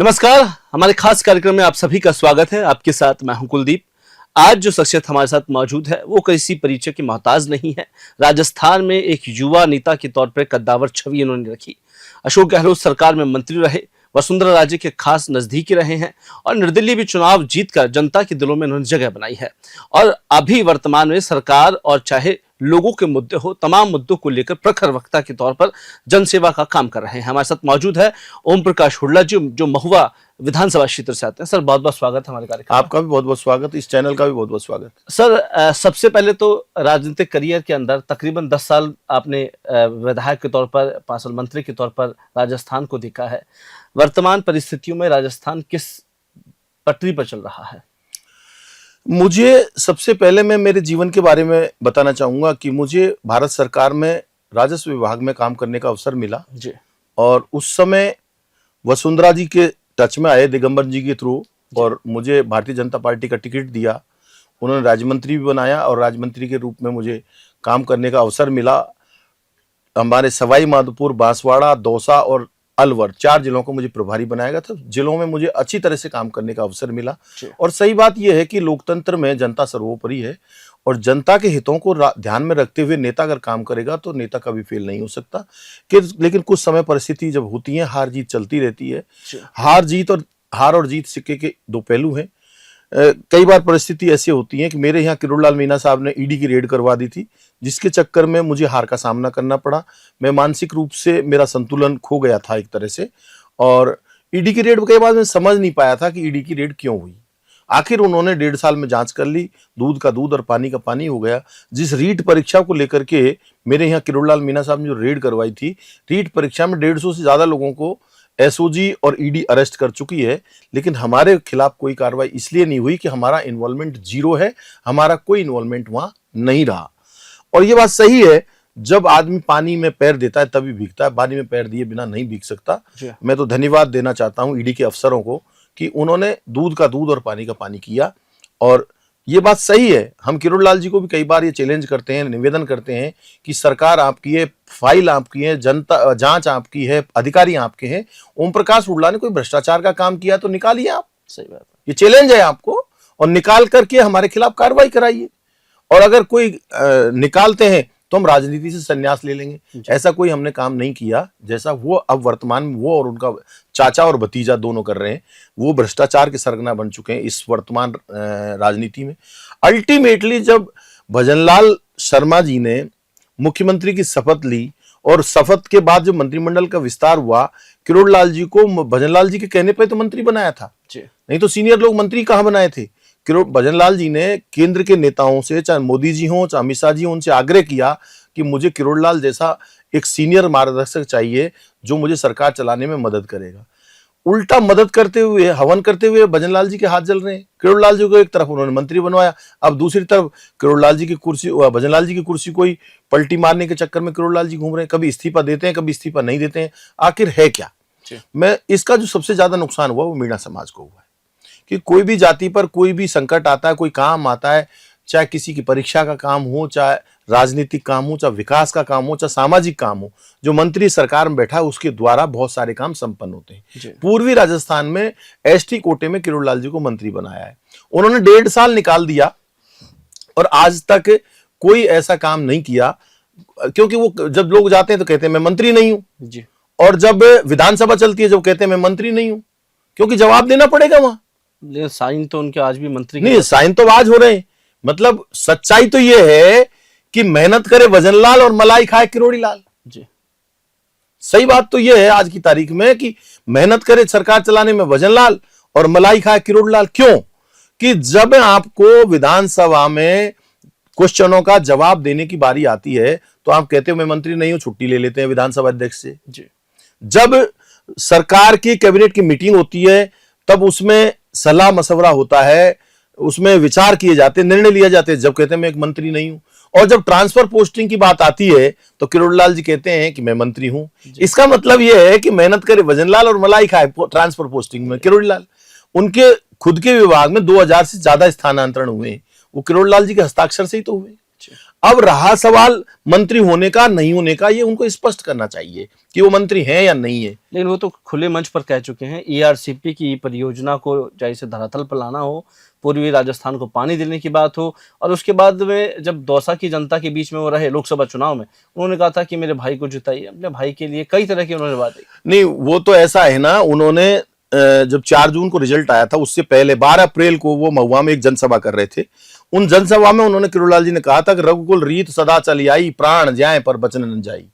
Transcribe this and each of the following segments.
नमस्कार, हमारे खास कार्यक्रम में आप सभी का स्वागत है। आपके साथ मैं हूं कुलदीप। आज जो शख्सियत हमारे साथ मौजूद है वो किसी परिचय की मोहताज नहीं है। राजस्थान में एक युवा नेता के तौर पर कद्दावर छवि इन्होंने रखी। अशोक गहलोत सरकार में मंत्री रहे, वसुंधरा राजे के खास नजदीकी रहे हैं और निर्दलीय भी चुनाव जीतकर जनता के दिलों में उन्होंने जगह बनाई है। और अभी वर्तमान में सरकार और चाहे लोगों के मुद्दे हो, तमाम मुद्दों को लेकर प्रखर वक्ता के तौर पर जनसेवा का काम कर रहे हैं। हमारे साथ मौजूद है ओम प्रकाश हुड्डा जी, जो महुआ विधानसभा क्षेत्र से आते हैं। सर, बहुत बहुत स्वागत है हमारे कार्यक्रम। आपका भी बहुत बहुत स्वागत, इस चैनल का भी बहुत बहुत स्वागत। सर, सबसे पहले तो राजनीतिक करियर के अंदर तकरीबन 10 साल आपने विधायक के तौर पर, 5 साल मंत्री के तौर पर राजस्थान को देखा है। वर्तमान परिस्थितियों में राजस्थान किस पटरी पर चल रहा है? मुझे सबसे पहले मैं मेरे जीवन के बारे में बताना चाहूंगा कि मुझे भारत सरकार में राजस्व विभाग में काम करने का अवसर मिला जी। और उस समय वसुंधरा जी के टच में आए, दिगंबर जी के थ्रू, और मुझे भारतीय जनता पार्टी का टिकट दिया। उन्होंने राज्य मंत्री भी बनाया और राज्य मंत्री के रूप में मुझे काम करने का अवसर मिला। हमारे सवाई माधोपुर, बांसवाड़ा, दौसा और अलवर 4 जिलों को मुझे प्रभारी बनाया गया था। जिलों में मुझे अच्छी तरह से काम करने का अवसर मिला। और सही बात यह है कि लोकतंत्र में जनता सर्वोपरि है और जनता के हितों को ध्यान में रखते हुए नेता अगर काम करेगा तो नेता कभी फेल नहीं हो सकता। लेकिन कुछ समय परिस्थिति जब होती है, हार जीत चलती रहती है। हार और जीत सिक्के के 2 पहलू हैं। कई बार परिस्थिति ऐसी होती है कि मेरे यहाँ किरोड़लाल मीणा साहब ने ईडी की रेड करवा दी थी, जिसके चक्कर में मुझे हार का सामना करना पड़ा। मैं मानसिक रूप से, मेरा संतुलन खो गया था एक तरह से। और ईडी की रेड के बाद मैं समझ नहीं पाया था कि ईडी की रेड क्यों हुई। आखिर उन्होंने 1.5 साल में जांच कर ली, दूध का दूध और पानी का पानी हो गया। जिस रीट परीक्षा को लेकर के मेरे यहाँ किरोड़लाल मीणा साहब ने जो रेड करवाई थी, रीट परीक्षा में 150 से ज्यादा लोगों को एसओजी और ईडी अरेस्ट कर चुकी है, लेकिन हमारे खिलाफ कोई कार्रवाई इसलिए नहीं हुई कि हमारा इन्वॉल्वमेंट 0 है। हमारा कोई इन्वॉल्वमेंट वहां नहीं रहा। और ये बात सही है, जब आदमी पानी में पैर देता है तभी भीगता है, पानी में पैर दिए बिना नहीं भीग सकता। मैं तो धन्यवाद देना चाहता हूं ईडी के अफसरों को कि उन्होंने दूध का दूध और पानी का पानी किया। और ये बात सही है, हम किरोड़लाल जी को भी कई बार ये चैलेंज करते हैं, निवेदन करते हैं कि सरकार आपकी है, फाइल आपकी है, जनता जांच आपकी है, अधिकारी आपके हैं। ओम प्रकाश हुड्डा ने कोई भ्रष्टाचार का काम किया तो निकालिए आप। सही बात है, ये चैलेंज है आपको, और निकाल करके हमारे खिलाफ कार्रवाई कराइए। और अगर कोई निकालते हैं तो हम राजनीति से संन्यास ले लेंगे। ऐसा कोई हमने काम नहीं किया जैसा वो अब वर्तमान में वो और उनका चाचा और भतीजा दोनों कर रहे हैं। वो भ्रष्टाचार के सरगना बन चुके हैं इस वर्तमान राजनीति में। अल्टीमेटली जब भजनलाल शर्मा जी ने मुख्यमंत्री की शपथ ली और शपथ के बाद जब मंत्रिमंडल का विस्तार हुआ, किरोड़लाल जी को भजनलाल जी के कहने पर तो मंत्री बनाया था, नहीं तो सीनियर लोग मंत्री कहां बनाए थे। भजनलाल जी ने केंद्र के नेताओं से, चाहे मोदी जी हों चाहे अमित शाह जी हों, उनसे आग्रह किया कि मुझे किरोड़लाल जैसा एक सीनियर मार्गदर्शक चाहिए जो मुझे सरकार चलाने में मदद करेगा। उल्टा मदद करते हुए, हवन करते हुए भजनलाल जी के हाथ जल रहे हैं। किरोड़लाल जी को एक तरफ उन्होंने मंत्री बनवाया, अब दूसरी तरफ किरोड़लाल जी की कुर्सी, भजनलाल जी की कुर्सी कोई पलटी मारने के चक्कर में किरोड़लाल जी घूम रहे हैं। कभी इस्तीफा देते हैं, कभी इस्तीफा नहीं देते हैं। आखिर है क्या? मैं इसका जो सबसे ज्यादा नुकसान हुआ वो मीणा समाज को हुआ है कि कोई भी जाति पर कोई भी संकट आता है, कोई काम आता है, चाहे किसी की परीक्षा का काम हो, चाहे राजनीतिक काम हो, चाहे विकास का काम हो, चाहे सामाजिक काम हो, जो मंत्री सरकार में बैठा है उसके द्वारा बहुत सारे काम संपन्न होते हैं। पूर्वी राजस्थान में एसटी कोटे में किरोड़लाल जी को मंत्री बनाया है। उन्होंने 1.5 साल निकाल दिया और आज तक कोई ऐसा काम नहीं किया, क्योंकि वो जब लोग जाते हैं तो कहते हैं मैं मंत्री नहीं हूं, और जब विधानसभा चलती है जब कहते हैं मैं मंत्री नहीं हूं, क्योंकि जवाब देना पड़ेगा वहां। साइन तो उनके आज भी मंत्री नहीं, साइन तो आज हो रहे हैं। मतलब सच्चाई तो यह है कि मेहनत करे भजनलाल और मलाई खाए किरोड़ीलाल जी। सही बात तो यह है आज की तारीख में कि मेहनत करे सरकार चलाने में भजनलाल और मलाई खाए किरोड़ीलाल। क्यों? कि जब आपको विधानसभा में क्वेश्चनों का जवाब देने की बारी आती है तो आप कहते हो मैं मंत्री नहीं हूं, छुट्टी ले लेते हैं विधानसभा अध्यक्ष से जी। जब सरकार की कैबिनेट की मीटिंग होती है तब उसमें सलाह मशवरा होता है, उसमें विचार किए जाते हैं, निर्णय लिया जाते हैं, जब कहते हैं मैं एक मंत्री नहीं हूं। और जब ट्रांसफर पोस्टिंग की बात आती है तो किरोड़लाल जी कहते हैं कि मैं मंत्री हूं। इसका मतलब यह है कि मेहनत करे भजनलाल और मलाई खाए ट्रांसफर पोस्टिंग में किरोड़ीलाल। उनके खुद के विभाग में 2000 से ज्यादा स्थानांतरण हुए, वो किरोड़लाल जी के हस्ताक्षर से ही तो हुए। अब रहा सवाल मंत्री होने का नहीं होने का, ये उनको स्पष्ट करना चाहिए कि वो मंत्री हैं या नहीं है। लेकिन वो तो खुले मंच पर कह चुके हैं ईआरसीपी की परियोजना को जैसे धरातल पर लाना हो, पूर्वी राजस्थान को पानी देने की बात हो, और उसके बाद में जब दौसा की जनता के बीच में वो रहे लोकसभा चुनाव में, उन्होंने कहा था कि मेरे भाई को जिताइए। अपने भाई के लिए कई तरह की उन्होंने बातें की। नहीं, वो तो ऐसा है ना, उन्होंने जब 4 जून को रिजल्ट आया था उससे पहले 12 अप्रैल को वो महुआ में एक जनसभा कर रहे थे। उन जनसभा में उन्होंने किरोड़लाल जी ने कहा था कि रघुकुल रीत सदा चली आई, प्राण जाए पर बचन न जाई।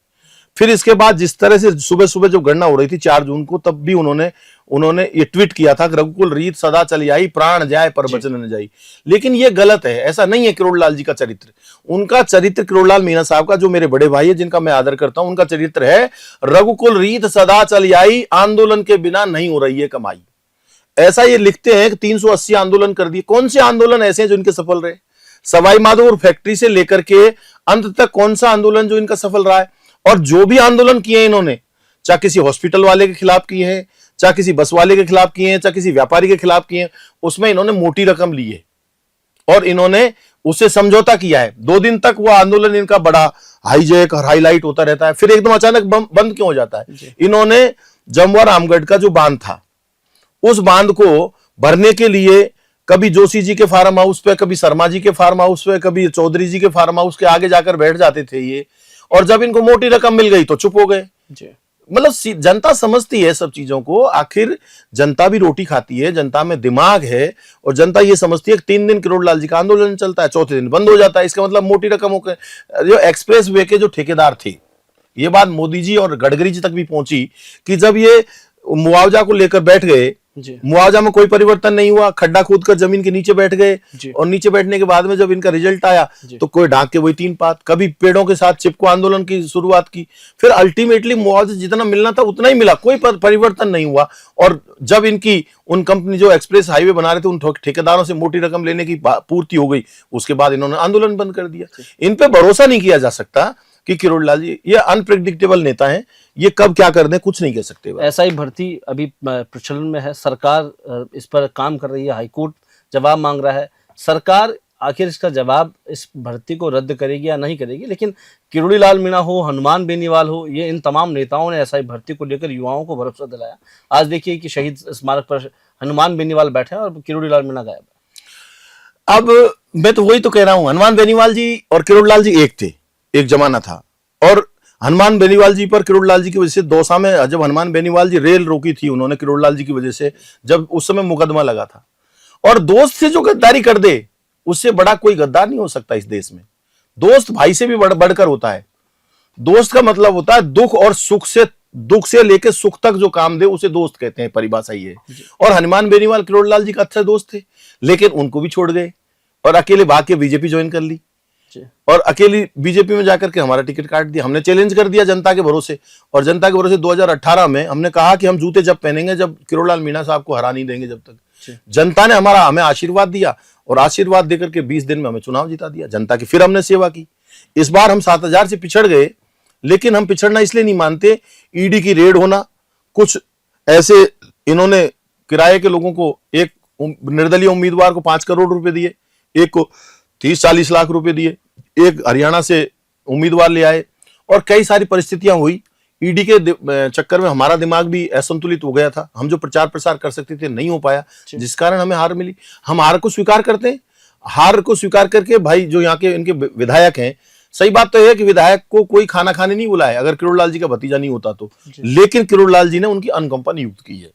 फिर इसके बाद जिस तरह से सुबह सुबह जो गणना हो रही थी 4 जून को, तब भी उन्होंने ये ट्वीट किया था कि रघुकुल रीत सदा चली आई, प्राण जाए पर बचन न जाई। लेकिन ये गलत है, ऐसा नहीं है किरोड़लाल जी का चरित्र। उनका चरित्र, किरोड़लाल मीणा साहब का, जो मेरे बड़े भाई है जिनका मैं आदर करता हूं, उनका चरित्र है रघुकुल रीत सदा चली आई, आंदोलन के बिना नहीं हो रही है कमाई। ऐसा ये लिखते हैं कि 380 आंदोलन कर दिए। कौन से आंदोलन ऐसे हैं जो इनके सफल रहे? सवाई माधोपुर फैक्ट्री से लेकर के अंत तक कौन सा आंदोलन जो इनका सफल रहा है? और जो भी आंदोलन किए इन्होंने, चाहे किसी हॉस्पिटल वाले के खिलाफ किए हैं, चाहे किसी बस वाले के खिलाफ किए हैं, चाहे किसी व्यापारी के खिलाफ किए हैं, उसमें इन्होंने मोटी रकम ली है और इन्होंने उससे समझौता किया है। 2 दिन तक वो आंदोलन इनका बड़ा हाईजैक और हाईलाइट होता रहता है, फिर एकदम अचानक बंद क्यों हो जाता है? इन्होंने जमुआ रामगढ़ का जो बांध था, उस बांध को भरने के लिए कभी जोशी जी के फार्म हाउस पे, कभी शर्मा जी के फार्म हाउस पे, कभी चौधरी जी के फार्म हाउस के आगे जाकर बैठ जाते थे ये, और जब इनको मोटी रकम मिल गई तो चुप हो गए। मतलब जनता समझती है सब चीजों को। आखिर जनता भी रोटी खाती है, जनता में दिमाग है, और जनता ये समझती है कि 3 दिन किरोड़लाल जी का आंदोलन चलता है, चौथे दिन बंद हो जाता है। इसका मतलब मोटी रकमों के जो एक्सप्रेस वे के जो ठेकेदार थे, ये बात मोदी जी और गडकरी जी तक भी पहुंची कि जब ये मुआवजा को लेकर बैठ गए, मुआवजा में कोई परिवर्तन नहीं हुआ, खड्डा खोद कर जमीन के नीचे बैठ गए, और नीचे बैठने के बाद में जब इनका रिजल्ट आया तो कोई ढांक के वही 3 पात, कभी पेड़ों के साथ चिपको आंदोलन की शुरुआत की, फिर अल्टीमेटली मुआवजा जितना मिलना था उतना ही मिला, कोई परिवर्तन नहीं हुआ। और जब इनकी उन कंपनी जो एक्सप्रेस हाईवे बना रहे थे उन ठेकेदारों से मोटी रकम लेने की पूर्ति हो गई, उसके बाद इन्होंने आंदोलन बंद कर दिया। इन पे भरोसा नहीं किया जा सकता कि किरोड़लाल जी ये अनप्रेडिक्टेबल नेता हैं, ये कब क्या कर दें कुछ नहीं कह सकते। ऐसा ही भर्ती अभी प्रचलन में है, सरकार इस पर काम कर रही है, हाईकोर्ट जवाब मांग रहा है। सरकार आखिर इसका जवाब, इस भर्ती को रद्द करेगी या नहीं करेगी? लेकिन किरोड़ीलाल मीणा हो, हनुमान बेनीवाल हो, ये इन तमाम नेताओं ने ऐसा ही भर्ती को लेकर युवाओं को भरोसा दिलाया। आज देखिए कि शहीद स्मारक पर हनुमान बेनीवाल बैठे हैं और किरोड़ीलाल मीणा गायब है। अब मैं तो वही तो कह रहा हूं, हनुमान बेनीवाल जी और किरोड़लाल जी एक थे, एक जमाना था। और हनुमान बेनीवाल जी पर किरोड़लाल जी की वजह से दौसा में जब हनुमान बेनीवाल जी रेल रोकी थी उन्होंने किरोड़लाल जी की वजह से, जब उस समय मुकदमा लगा था। और दोस्त से जो गद्दारी कर दे उससे बड़ा कोई गद्दार नहीं हो सकता इस देश में। दोस्त भाई से भी बढ़कर होता है। दोस्त का मतलब होता है दुख और सुख से, दुख से लेकर सुख तक जो काम दे उसे दोस्त कहते हैं, परिभाषा ये है। और हनुमान बेनीवाल किरोड़लाल जी का अच्छे दोस्त थे, लेकिन उनको भी छोड़ गए और अकेले भाग के बीजेपी ज्वाइन कर ली, और अकेली बीजेपी में जाकर के हमारा टिकट काट दिया। हमने चैलेंज कर दिया जनता के भरोसे, और जनता के भरोसे 2018 में हमने कहा कि हम जूते जब पहनेंगे जब किरोड़लाल मीणा साहब को हरा नहीं देंगे जब तक। जनता ने हमें आशीर्वाद दिया, और आशीर्वाद देकर के 20 दिन में हमें चुनाव जिता दिया। जनता की फिर हमने सेवा की। इस बार हम 7000 से पिछड़ गए, लेकिन हम पिछड़ना इसलिए नहीं मानते, ईडी की रेड होना, कुछ ऐसे इन्होंने किराए के लोगों को, एक निर्दलीय उम्मीदवार को 5 करोड़ रुपए दिए, एक को 30-40 लाख रुपए दिए, एक हरियाणा से उम्मीदवार ले आए, और कई सारी परिस्थितियां हुई। ईडी के चक्कर में हमारा दिमाग भी असंतुलित हो गया था। हम जो प्रचार प्रसार कर सकते थे नहीं हो पाया, जिस कारण हमें हार मिली। हम हार को स्वीकार करते हैं, हार को स्वीकार करके भाई जो यहाँ के इनके विधायक हैं, सही बात तो है कि विधायक को कोई खाना खाने नहीं बुलाया अगर किरोड़लाल जी का भतीजा नहीं होता तो, लेकिन किरोड़लाल जी ने उनकी अनुकंपा नियुक्त की है।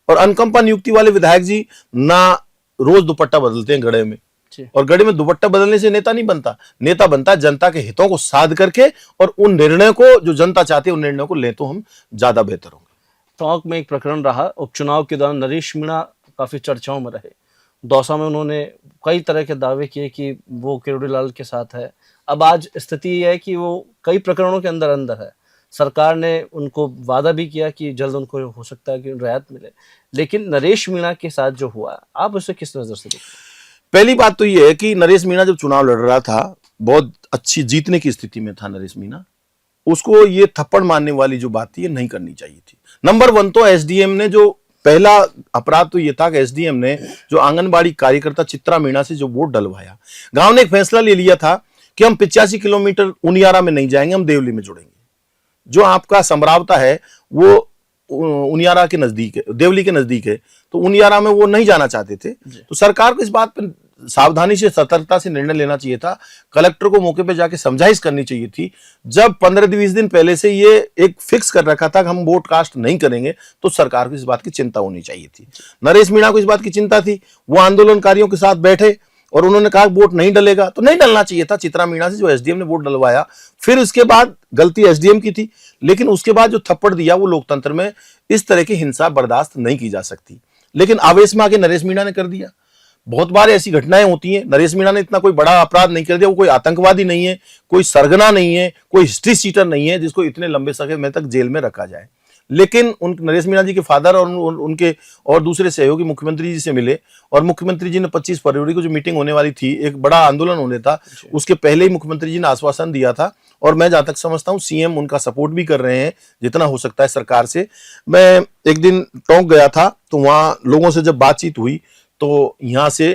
और अनुकंपा नियुक्ति वाले विधायक जी ना रोज दुपट्टा बदलते हैं गड़े में, और गड़े में दुपट्टा बदलने से नेता नहीं बनता। नेता बनता है जनता के हितों को साध करके, और उन निर्णय को जो जनता चाहती है उन निर्णयों को ले तो हम ज्यादा बेहतर होंगे। टोंक में एक प्रकरण रहा, उपचुनाव के दौरान नरेश मीणा काफी चर्चाओं में रहे। दौसा में उन्होंने कई तरह के दावे किए कि वो किरोड़ीलाल के साथ है। अब आज स्थिति यह है कि वो कई प्रकरणों के अंदर है। सरकार ने उनको वादा भी किया कि जल्द उनको हो सकता है कि रियायत मिले, लेकिन नरेश मीणा के साथ जो हुआ, आप उसे किस नजर से देखते हैं? पहली बात तो यह है कि नरेश मीणा जब चुनाव लड़ रहा था, बहुत अच्छी जीतने की स्थिति में था नरेश मीणा, उसको ये थप्पड़ मारने वाली जो बात थी ये नहीं करनी चाहिए थी। नंबर 1 तो एसडीएम ने जो पहला अपराध तो ये था कि एसडीएम ने जो आंगनबाड़ी कार्यकर्ता चित्रा मीणा से जो वोट डलवाया, गांव ने एक फैसला ले लिया था कि हम 85 किलोमीटर उनियारा में नहीं जाएंगे, हम देवली में जुड़ेंगे। जो आपका समरावता है वो उनियारा के नजदीक है, देवली के नजदीक है, तो उनियारा में वो नहीं जाना चाहते थे। तो सरकार को इस बात पर सावधानी से, सतर्कता से निर्णय लेना चाहिए था। कलेक्टर को मौके पे जाके समझाइश करनी चाहिए थी। जब 15-20 दिन पहले से ये एक फिक्स कर रखा था कि हम वोट कास्ट नहीं करेंगे, तो सरकार को इस बात की चिंता होनी चाहिए थी। नरेश मीणा को इस बात की चिंता थी, वो आंदोलनकारियों के साथ बैठे और उन्होंने कहा वोट नहीं डलेगा, तो नहीं डलना चाहिए था चित्रा मीणा से, जो एसडीएम ने वोट डलवाया। फिर उसके बाद गलती एसडीएम की थी, लेकिन उसके बाद जो थप्पड़ दिया वो लोकतंत्र में इस तरह की हिंसा बर्दाश्त नहीं की जा सकती। लेकिन आवेश में आके नरेश मीणा ने कर दिया। बहुत बार ऐसी घटनाएं होती हैं। नरेश मीणा ने इतना कोई बड़ा अपराध नहीं कर दिया, वो कोई आतंकवादी नहीं है, कोई सरगना नहीं है, कोई हिस्ट्री सीटर नहीं है जिसको इतने लंबे समय तक जेल में रखा जाए। लेकिन उन नरेश मीणा जी के फादर और उनके और दूसरे सहयोगी मुख्यमंत्री जी से मिले, और मुख्यमंत्री जी ने 25 फरवरी को जो मीटिंग होने वाली थी, एक बड़ा आंदोलन होने था, उसके पहले ही मुख्यमंत्री जी ने आश्वासन दिया था। और मैं जहां तक समझता हूं सीएम उनका सपोर्ट भी कर रहे हैं जितना हो सकता है सरकार से। मैं एक दिन टोंक गया था, तो वहां लोगों से जब बातचीत हुई तो यहाँ से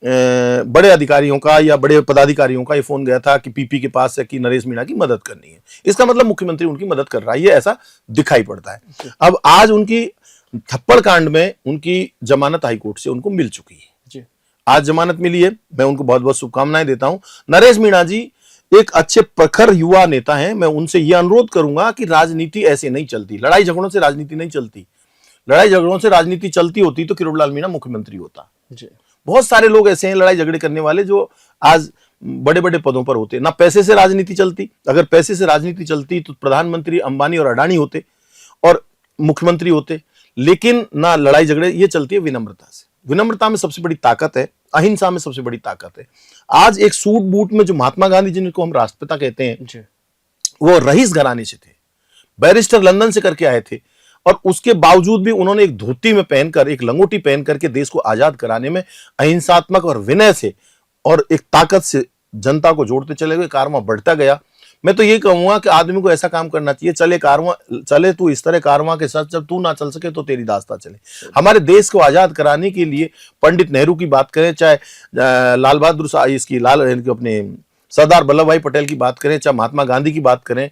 बड़े अधिकारियों का या बड़े पदाधिकारियों का ये फोन गया था कि पीपी के पास है कि नरेश मीणा की मदद करनी है। इसका मतलब मुख्यमंत्री उनकी मदद कर रहा है, ये ऐसा दिखाई पड़ता है। अब आज उनकी थप्पड़ कांड में उनकी जमानत हाईकोर्ट से उनको मिल चुकी है। आज जमानत मिली है, मैं उनको बहुत बहुत शुभकामनाएं देता हूं। नरेश मीणा जी एक अच्छे प्रखर युवा नेता हैं। मैं उनसे यह अनुरोध करूंगा कि राजनीति ऐसे नहीं चलती, लड़ाई झगड़ों से राजनीति नहीं चलती। लड़ाई झगड़ों से राजनीति चलती होती तो किरोड़लाल मीणा मुख्यमंत्री होता। बहुत सारे लोग ऐसे हैं लड़ाई झगड़े करने वाले जो आज बड़े बड़े पदों पर होते। ना पैसे से राजनीति चलती, अगर पैसे से राजनीति चलती तो प्रधानमंत्री अंबानी और अडानी होते और मुख्यमंत्री होते। लेकिन ना लड़ाई झगड़े, ये चलती है विनम्रता से। विनम्रता में सबसे बड़ी ताकत है, अहिंसा में सबसे बड़ी ताकत है। आज एक सूट बूट में जो महात्मा गांधी जिनको हम राष्ट्रपिता कहते हैं, वो रईस घराने से थे, बैरिस्टर लंदन से करके आए थे, और उसके बावजूद भी उन्होंने एक धोती में पहनकर, एक लंगोटी पहन करके देश को आजाद कराने में अहिंसात्मक और विनय से और एक ताकत से जनता को जोड़ते चले गए। कारवां बढ़ता गया। मैं तो ये कहूंगा कि आदमी को ऐसा काम करना चाहिए, चले कारवां, चले तू इस तरह कारवां के साथ, जब तू ना चल सके तो तेरी दास्ता चले। हमारे देश को आजाद कराने के लिए पंडित नेहरू की बात करें, चाहे लाल बहादुर इसकी अपने सरदार वल्लभ भाई पटेल की बात करें, चाहे महात्मा गांधी की बात करें,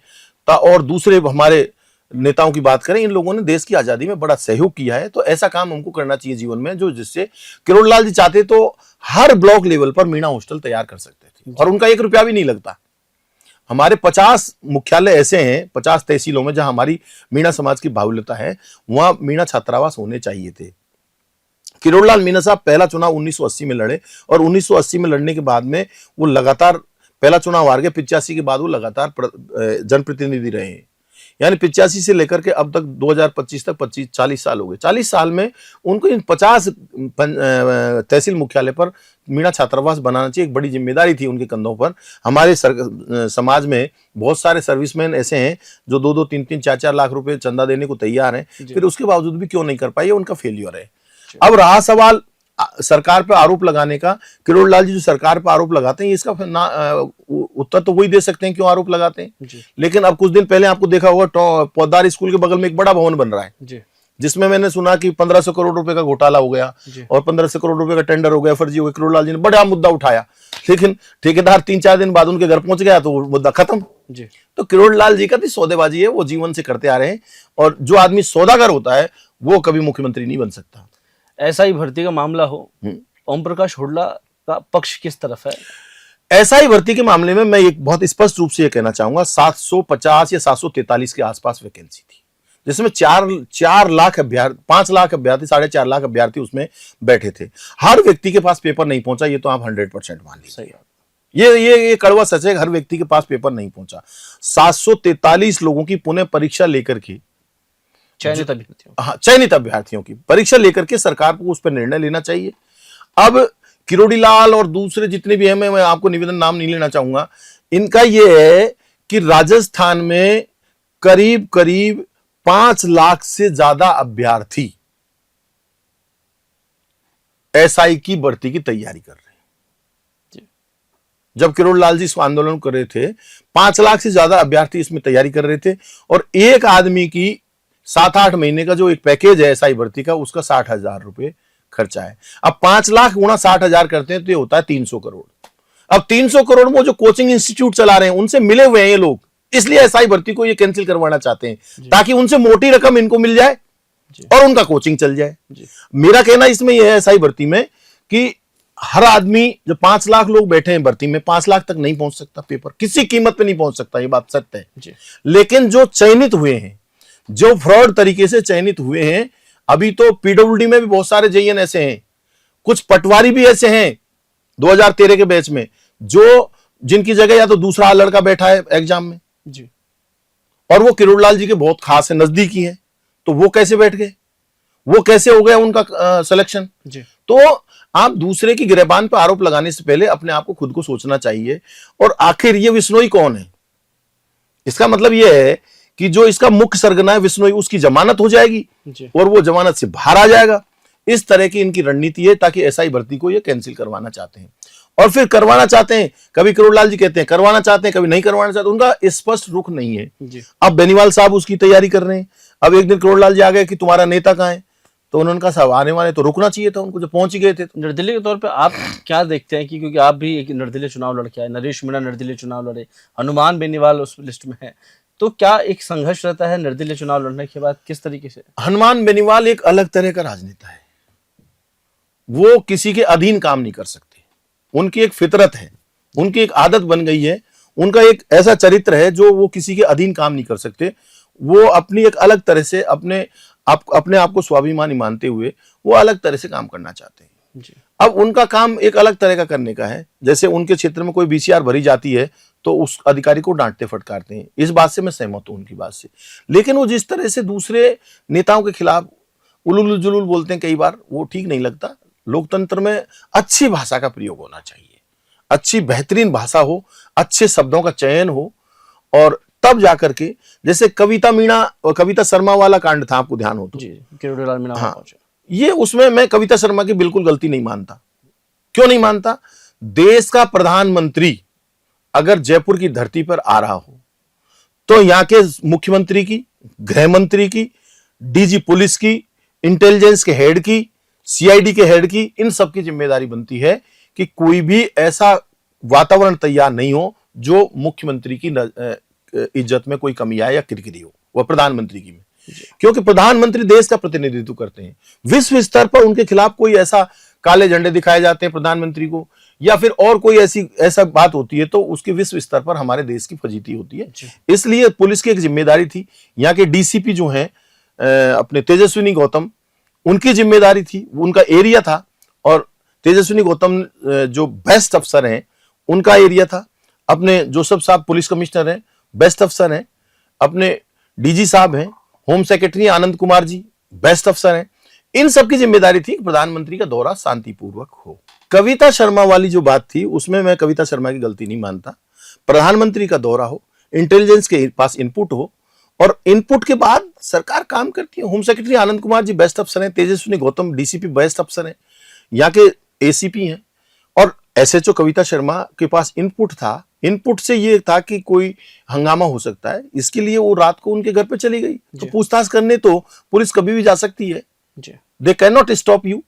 और दूसरे हमारे नेताओं की बात करें, इन लोगों ने देश की आजादी में बड़ा सहयोग किया है। तो ऐसा काम हमको करना चाहिए जीवन में, जो जिससे किरोड़लाल जी चाहते तो हर ब्लॉक लेवल पर मीणा हॉस्टल तैयार कर सकते थे और उनका 1 रुपया भी नहीं लगता। हमारे 50 मुख्यालय ऐसे हैं, 50 तहसीलों में जहां हमारी मीणा समाज की बाहुल्यता है, वहां मीणा छात्रावास होने चाहिए थे। किरोड़लाल मीणा साहब पहला चुनाव 1980 में लड़े, और 1980 में लड़ने के बाद में वो लगातार पहला चुनाव हार गए। 85 के बाद वो लगातार जनप्रतिनिधि रहे हैं। यानी 85 से लेकर के अब तक 2025 तक 40 साल हो गए। 40 साल में उनको इन 50 तहसील मुख्यालय पर मीणा छात्रावास बनाना चाहिए। एक बड़ी जिम्मेदारी थी उनके कंधों पर। हमारे समाज में बहुत सारे सर्विसमैन ऐसे हैं जो 2-2, 3-3, 4-4 लाख रुपए चंदा देने को तैयार हैं, फिर उसके बावजूद भी क्यों नहीं कर पाए, उनका फेलियर है। अब रहा सवाल सरकार पर आरोप लगाने का। किरोड़लाल जी जो सरकार पर आरोप लगाते हैं, इसका उत्तर तो वही दे सकते हैं क्यों आरोप लगाते हैं। लेकिन अब कुछ दिन पहले आपको देखा होगा, पौधार स्कूल के बगल में एक बड़ा भवन बन रहा है, जिसमें मैंने सुना कि 1500 करोड़ रुपए का घोटाला हो गया और 1500 करोड़ रुपए का टेंडर हो गया, फर्जी हो गया। किरोड़लाल जी ने बड़ा मुद्दा उठाया, लेकिन ठेकेदार 3-4 दिन बाद उनके घर पहुंच गया तो मुद्दा खत्म। तो किरोड़लाल जी का भी सौदेबाजी है, वो जीवन से करते आ रहे हैं, और जो आदमी सौदागर होता है वो कभी मुख्यमंत्री नहीं बन सकता। ऐसा ही भर्ती का मामला हो, ओम प्रकाश हुड्डा का पक्ष किस तरफ है? ऐसा ही भर्ती के मामले में मैं एक बहुत स्पष्ट रूप से ये कहना चाहूंगा, 750 या 743 के आसपास वैकेंसी थी, जिसमें 4 लाख अभ्यर्थी, 5 लाख अभ्यर्थी, 4.5 लाख अभ्यर्थी उसमें बैठे थे। हर व्यक्ति के पास पेपर नहीं पहुंचा, ये तो आप 100% मान लीजिए। ये कड़वा सच है, हर व्यक्ति के पास पेपर नहीं पहुंचा। 743 लोगों की पुनः परीक्षा लेकर के, चयनित अभ्यर्थियों की परीक्षा लेकर के सरकार को उस पर निर्णय लेना चाहिए। अब किरोड़ीलाल और दूसरे जितने भी हैं, मैं आपको निवेदन नाम नहीं लेना चाहूंगा, इनका यह है कि राजस्थान में करीब करीब 5 लाख से ज्यादा अभ्यर्थी एसआई की भर्ती की तैयारी कर रहे हैं। जब किरोड़लाल जी इस आंदोलन कर रहे थे, 5 लाख से ज्यादा अभ्यर्थी इसमें तैयारी कर रहे थे, और एक आदमी की 7-8 महीने का जो एक पैकेज है एसआई भर्ती का, उसका 60,000 रुपए खर्चा है। अब 5 लाख गुणा 60,000 करते हैं तो ये होता है 300 करोड़। अब 300 करोड़ में जो कोचिंग इंस्टीट्यूट चला रहे हैं उनसे मिले हुए हैं ये लोग, इसलिए एसआई भर्ती को ये कैंसिल करवाना चाहते हैं ताकि उनसे मोटी रकम इनको मिल जाए और उनका कोचिंग चल जाए। मेरा कहना इसमें यह है एसआई भर्ती में कि हर आदमी, जो 5 लाख लोग बैठे हैं भर्ती में, 5 लाख तक नहीं पहुंच सकता पेपर, किसी कीमत पे नहीं पहुंच सकता, ये बात सत्य है। लेकिन जो चयनित हुए हैं, जो फ्रॉड तरीके से चयनित हुए हैं, अभी तो पीडब्ल्यूडी में भी बहुत सारे जेईएन ऐसे हैं, कुछ पटवारी भी ऐसे हैं 2013 के बैच में, जो जिनकी जगह या तो दूसरा लड़का बैठा है एग्जाम में जी, और वो किरोड़लाल जी के बहुत खास है, नजदीकी है, तो वो कैसे बैठ गए, वो कैसे हो गया उनका सिलेक्शन जी। तो आप दूसरे की गिरबान पर आरोप लगाने से पहले अपने आप को खुद को सोचना चाहिए। और आखिर ये विश्नोई कौन है? इसका मतलब यह है कि जो इसका मुख्य सरगना है विश्नोई, उसकी जमानत हो जाएगी और वो जमानत से बाहर आ जाएगा। इस तरह की इनकी रणनीति है, ताकि एसआई भर्ती को ये कैंसिल करवाना चाहते हैं। और फिर करवाना चाहते हैं, कभी किरोड़लाल जी कहते हैं करवाना चाहते हैं, कभी नहीं करवाना चाहते, उनका स्पष्ट रुख नहीं है। अब बेनीवाल साहब उसकी तैयारी कर रहे हैं। अब एक दिन किरोड़लाल जी आ गए कि तुम्हारा नेता कहां है, तो उन्होंने कहा साहब आने वाले, तो रुकना चाहिए था उनको, जो पहुंच ही गए थे। तो निर्दलीय के तौर पे आप क्या देखते हैं कि क्योंकि आप भी एक निर्दलीय चुनाव लड़के आए, नरेश मीणा निर्दलीय चुनाव लड़े, हनुमान बेनीवाल उस लिस्ट में है, तो क्या एक संघर्ष रहता है निर्दलीय चुनाव लड़ने के बाद? किस तरीके से? हनुमान बेनीवाल एक अलग तरह का राजनेता है, वो किसी के अधीन काम नहीं कर सकते, उनकी एक फितरत है, उनकी एक आदत बन गई है, उनका एक ऐसा चरित्र है जो वो किसी के अधीन काम नहीं कर सकते। वो अपनी एक अलग तरह से अपने आप को स्वाभिमानी मानते हुए वो अलग तरह से काम करना चाहते हैं जी। अब उनका काम एक अलग तरह का करने का है, जैसे उनके क्षेत्र में कोई बीसीआर भरी जाती है तो उस अधिकारी को डांटते फटकारते हैं, इस बात से मैं सहमत हूं उनकी बात से। लेकिन वो जिस तरह से दूसरे नेताओं के खिलाफ उलुल जुलुल बोलते हैं कई बार, वो ठीक नहीं लगता। लोकतंत्र में अच्छी भाषा का प्रयोग होना चाहिए, अच्छी बेहतरीन भाषा हो, अच्छे शब्दों का चयन हो, और तब जाकर के, जैसे कविता शर्मा वाला कांड था, आपको ध्यान हो तो जी, किरोड़ीलाल मीणा हाँ, ये उसमें मैं कविता शर्मा की बिल्कुल गलती नहीं मानता। क्यों नहीं मानता? देश का प्रधानमंत्री अगर जयपुर की धरती पर आ रहा हो तो यहाँ के मुख्यमंत्री की, गृह मंत्री की, डीजी पुलिस की, इंटेलिजेंस के हेड की, सीआईडी के हेड की, इन सब की जिम्मेदारी बनती है कि कोई भी ऐसा वातावरण तैयार नहीं हो जो मुख्यमंत्री की इज्जत में कोई कमी आए या किरकिरी हो, वह प्रधानमंत्री की में। क्योंकि प्रधानमंत्री देश का प्रतिनिधित्व करते हैं। विश्व स्तर पर उनके खिलाफ कोई ऐसा काले झंडे दिखाए जाते हैं प्रधानमंत्री को, या फिर और कोई ऐसा बात होती है, तो उसके विश्व स्तर पर हमारे देश की फजीती होती है। इसलिए पुलिस की एक जिम्मेदारी थी, यहाँ के डीसीपी जो हैं अपने तेजस्विनी गौतम, उनकी जिम्मेदारी थी, उनका एरिया था, और तेजस्विनी गौतम जो बेस्ट अफसर हैं उनका एरिया था। अपने जोसेफ साहब पुलिस कमिश्नर हैं, बेस्ट अफसर हैं। अपने डीजी साहब हैं, home secretary Anand Kumar ji best अफसर हैं। इन सब की जिम्मेदारी थी कि प्रधानमंत्री का दौरा शांतिपूर्वक हो। कविता शर्मा वाली जो बात थी, उसमें मैं कविता शर्मा की गलती नहीं मानता। प्रधानमंत्री का दौरा हो, इंटेलिजेंस के पास इनपुट हो, और इनपुट के बाद सरकार काम करती है। Home secretary Anand Kumar ji best अफसर हैं, तेजस्विनी गौतम डीसीपी बेस्ट अफसर हैं, यहाँ के एसीपी हैं, और एसएचओ कविता शर्मा के पास इनपुट था। इनपुट से ये था कि कोई हंगामा हो सकता है, इसके लिए वो रात को उनके घर पे चली गई। तो पूछताछ करने तो पुलिस कभी भी जा सकती है, they can not stop you,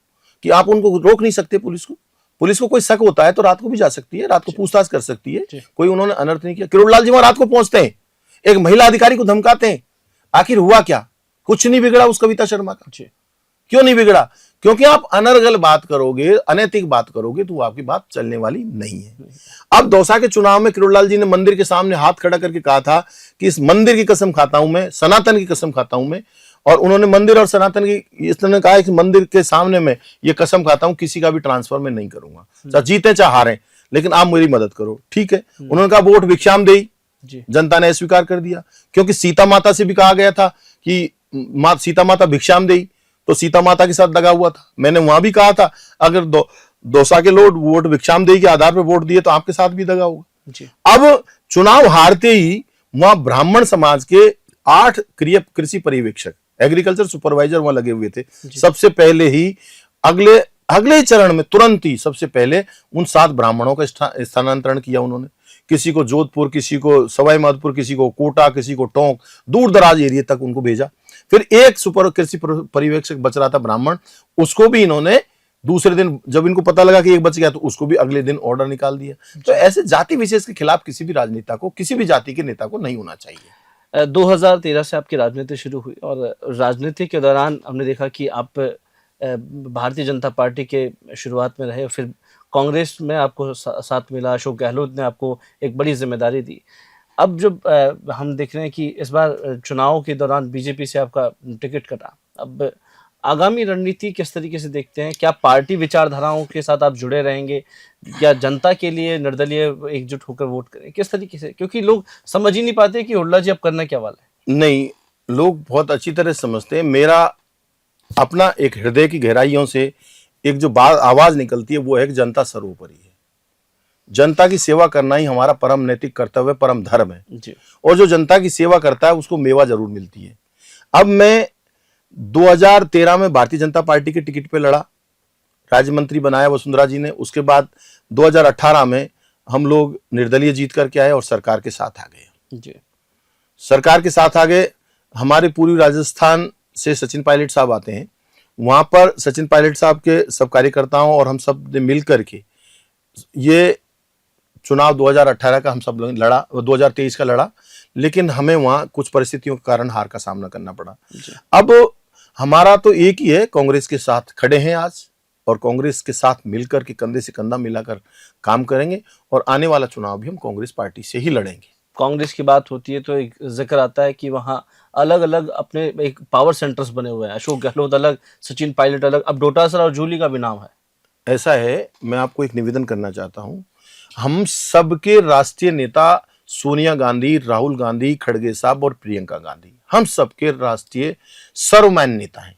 कि आप उनको रोक नहीं सकते। पुलिस को कोई शक होता है तो रात को भी जा सकती है, रात को पूछताछ कर सकती है। कोई उन्होंने अनर्थ नहीं किया। किरोड़लाल जी वहां रात को पहुंचते हैं, एक महिला अधिकारी को धमकाते हैं। आखिर हुआ क्या? कुछ नहीं बिगड़ा उस कविता शर्मा का। क्यों नहीं बिगड़ा? क्योंकि आप अनर्गल बात करोगे, अनैतिक बात करोगे, तो आपकी बात चलने वाली नहीं है। अब दौसा के चुनाव में किरोड़लाल जी ने मंदिर के सामने हाथ खड़ा करके कहा था कि इस मंदिर की कसम खाता हूं मैं, सनातन की कसम खाता हूं मैं, और उन्होंने मंदिर और सनातन की इसने कहा है कि मंदिर के सामने मैं ये कसम खाता हूं, किसी का भी ट्रांसफर मैं नहीं करूंगा, चाहे जीते चाहे हारे, लेकिन आप मेरी मदद करो। ठीक है, उन्होंने कहा वोट भिक्षाम देई, जनता ने स्वीकार कर दिया। क्योंकि सीता माता से भी कहा गया था कि सीता माता भिक्षाम देई, तो सीता माता के साथ दगा हुआ था। मैंने वहां भी कहा था अगर दौसा के लोग वोट भिक्षाम देई के आधार पर वोट दिए तो आपके साथ भी दगा होगा। अब चुनाव हारते ही वहां ब्राह्मण समाज के 8 कृषि पर्यवेक्षक, एग्रीकल्चर सुपरवाइजर वहां लगे हुए थे। सबसे पहले ही अगले चरण में तुरंत ही सबसे पहले उन 7 ब्राह्मणों का स्थानांतरण किया उन्होंने। किसी को जोधपुर, किसी को सवाई माधोपुर, किसी को कोटा, किसी को टोंक, दूर दराज एरिया तक उनको भेजा। फिर एक सुपर कृषि पर्यवेक्षक बच रहा था ब्राह्मण, उसको भी इन्होंने दूसरे दिन जब इनको पता लगा कि एक बच गया तो उसको भी अगले दिन ऑर्डर निकाल दिया। तो ऐसे जाति विशेष के खिलाफ किसी भी राजनेता को, किसी भी जाति के नेता को नहीं होना चाहिए। 2013 से आपकी राजनीति शुरू हुई और राजनीति के दौरान हमने देखा कि आप भारतीय जनता पार्टी के शुरुआत में रहे, फिर कांग्रेस में आपको साथ मिला, अशोक गहलोत ने आपको एक बड़ी जिम्मेदारी दी। अब जब हम देख रहे हैं कि इस बार चुनाव के दौरान बीजेपी से आपका टिकट कटा, अब आगामी रणनीति किस तरीके से देखते हैं? क्या पार्टी विचारधाराओं के साथ आप जुड़े रहेंगे या जनता के लिए निर्दलीय एकजुट होकर वोट करें? किस तरीके से, क्योंकि लोग समझ ही नहीं पाते कि हुड्डा जी अब करना क्या वाला है। नहीं, लोग बहुत अच्छी तरह समझते हैं। मेरा अपना एक हृदय की गहराइयों से एक जो आवाज निकलती है वो है कि जनता सर्वोपरि है। जनता की सेवा करना ही हमारा परम नैतिक कर्तव्य, परम धर्म है जी। और जो जनता की सेवा करता है उसको मेवा जरूर मिलती है। अब मैं 2013 में भारतीय जनता पार्टी के टिकट पे लड़ा, राज्य मंत्री बनाया वसुंधरा जी ने। उसके बाद 2018 में हम लोग निर्दलीय जीत करके आए और सरकार के साथ आ गए जी। सरकार के साथ आ गए। हमारे पूर्वी राजस्थान से सचिन पायलट साहब आते हैं, वहां पर सचिन पायलट साहब के सब कार्यकर्ताओं और हम सब ने मिल करके ये चुनाव 2018 का हम सब लोग लड़ा, 2023 का लड़ा, लेकिन हमें वहां कुछ परिस्थितियों के कारण हार का सामना करना पड़ा। अब हमारा तो एक ही है, कांग्रेस के साथ खड़े हैं आज और कांग्रेस के साथ मिलकर के कंधे से कंधा मिलाकर काम करेंगे और आने वाला चुनाव भी हम कांग्रेस पार्टी से ही लड़ेंगे। कांग्रेस की बात होती है तो एक जिक्र आता है कि वहाँ अलग अलग अपने एक पावर सेंटर्स बने हुए हैं, अशोक गहलोत अलग, सचिन पायलट अलग, अब डोटासरा और जूली का भी नाम है। ऐसा है, मैं आपको एक निवेदन करना चाहता हूं, हम सबके राष्ट्रीय नेता सोनिया गांधी, राहुल गांधी, खड़गे साहब और प्रियंका गांधी, हम सबके राष्ट्रीय सर्वमान्य नेता हैं।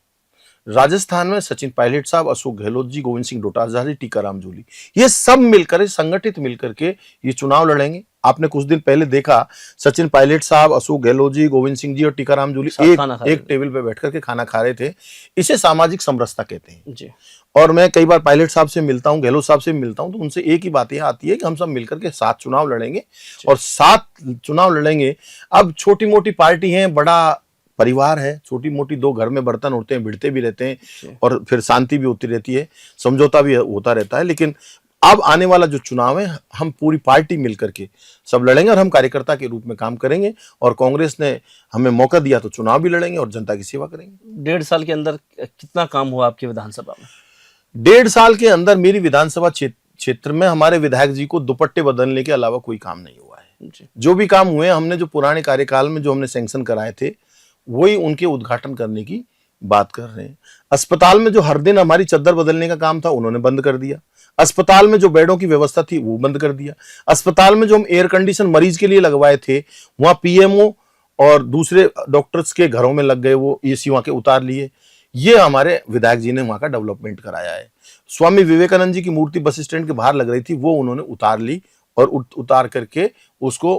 राजस्थान में सचिन पायलट साहब, अशोक गहलोत जी, गोविंद सिंह डोटासरा जी, टीकाराम जूली, ये सब मिलकर संगठित मिलकर के ये चुनाव लड़ेंगे। आपने कुछ दिन पहले देखा सचिन पायलट साहब, अशोक गहलोत जी, गोविंद सिंह जी और टीकाराम जूली एक टेबल पे बैठ करके खाना खा रहे थे। इसे सामाजिक समरसता कहते हैं जी। और मैं कई बार पायलट साहब से मिलता हूं, गहलोत साहब से मिलता हूं, तो उनसे एक ही बात यह आती है कि हम सब मिलकर के साथ चुनाव लड़ेंगे और साथ चुनाव लड़ेंगे। अब छोटी मोटी पार्टी है, बड़ा परिवार है, छोटी मोटी दो घर में बर्तन उड़ते हैं, भिड़ते भी रहते हैं और फिर शांति भी होती रहती है, समझौता भी होता रहता है। लेकिन अब आने वाला जो चुनाव है हम पूरी पार्टी मिलकर के सब लड़ेंगे और हम कार्यकर्ता के रूप में काम करेंगे और कांग्रेस ने हमें मौका दिया तो चुनाव भी लड़ेंगे और जनता की सेवा करेंगे। 1.5 साल के अंदर कितना काम हुआ आपकी विधानसभा में? 1.5 साल के अंदर मेरी विधानसभा क्षेत्र में हमारे विधायक जी को दुपट्टे बदलने के अलावा कोई काम नहीं हुआ है जी। जो भी काम हुए हमने जो पुराने कार्यकाल में जो हमने सैंक्शन कराए थे वही उनके उद्घाटन करने की बात कर रहे हैं। अस्पताल में जो हर दिन हमारी चद्दर बदलने का काम था उन्होंने बंद कर दिया। अस्पताल में जो बेडों की व्यवस्था थी वो बंद कर दिया। अस्पताल में जो हम एयर कंडीशन मरीज के लिए लगवाए थे वहां पीएमओ और दूसरे डॉक्टर्स के घरों में लग गए, वो एसी वहां के उतार लिए। ये हमारे विधायक जी ने वहां का डेवलपमेंट कराया है। स्वामी विवेकानंद जी की मूर्ति बस स्टैंड के बाहर लग रही थी, वो उन्होंने उतार ली और उतार करके उसको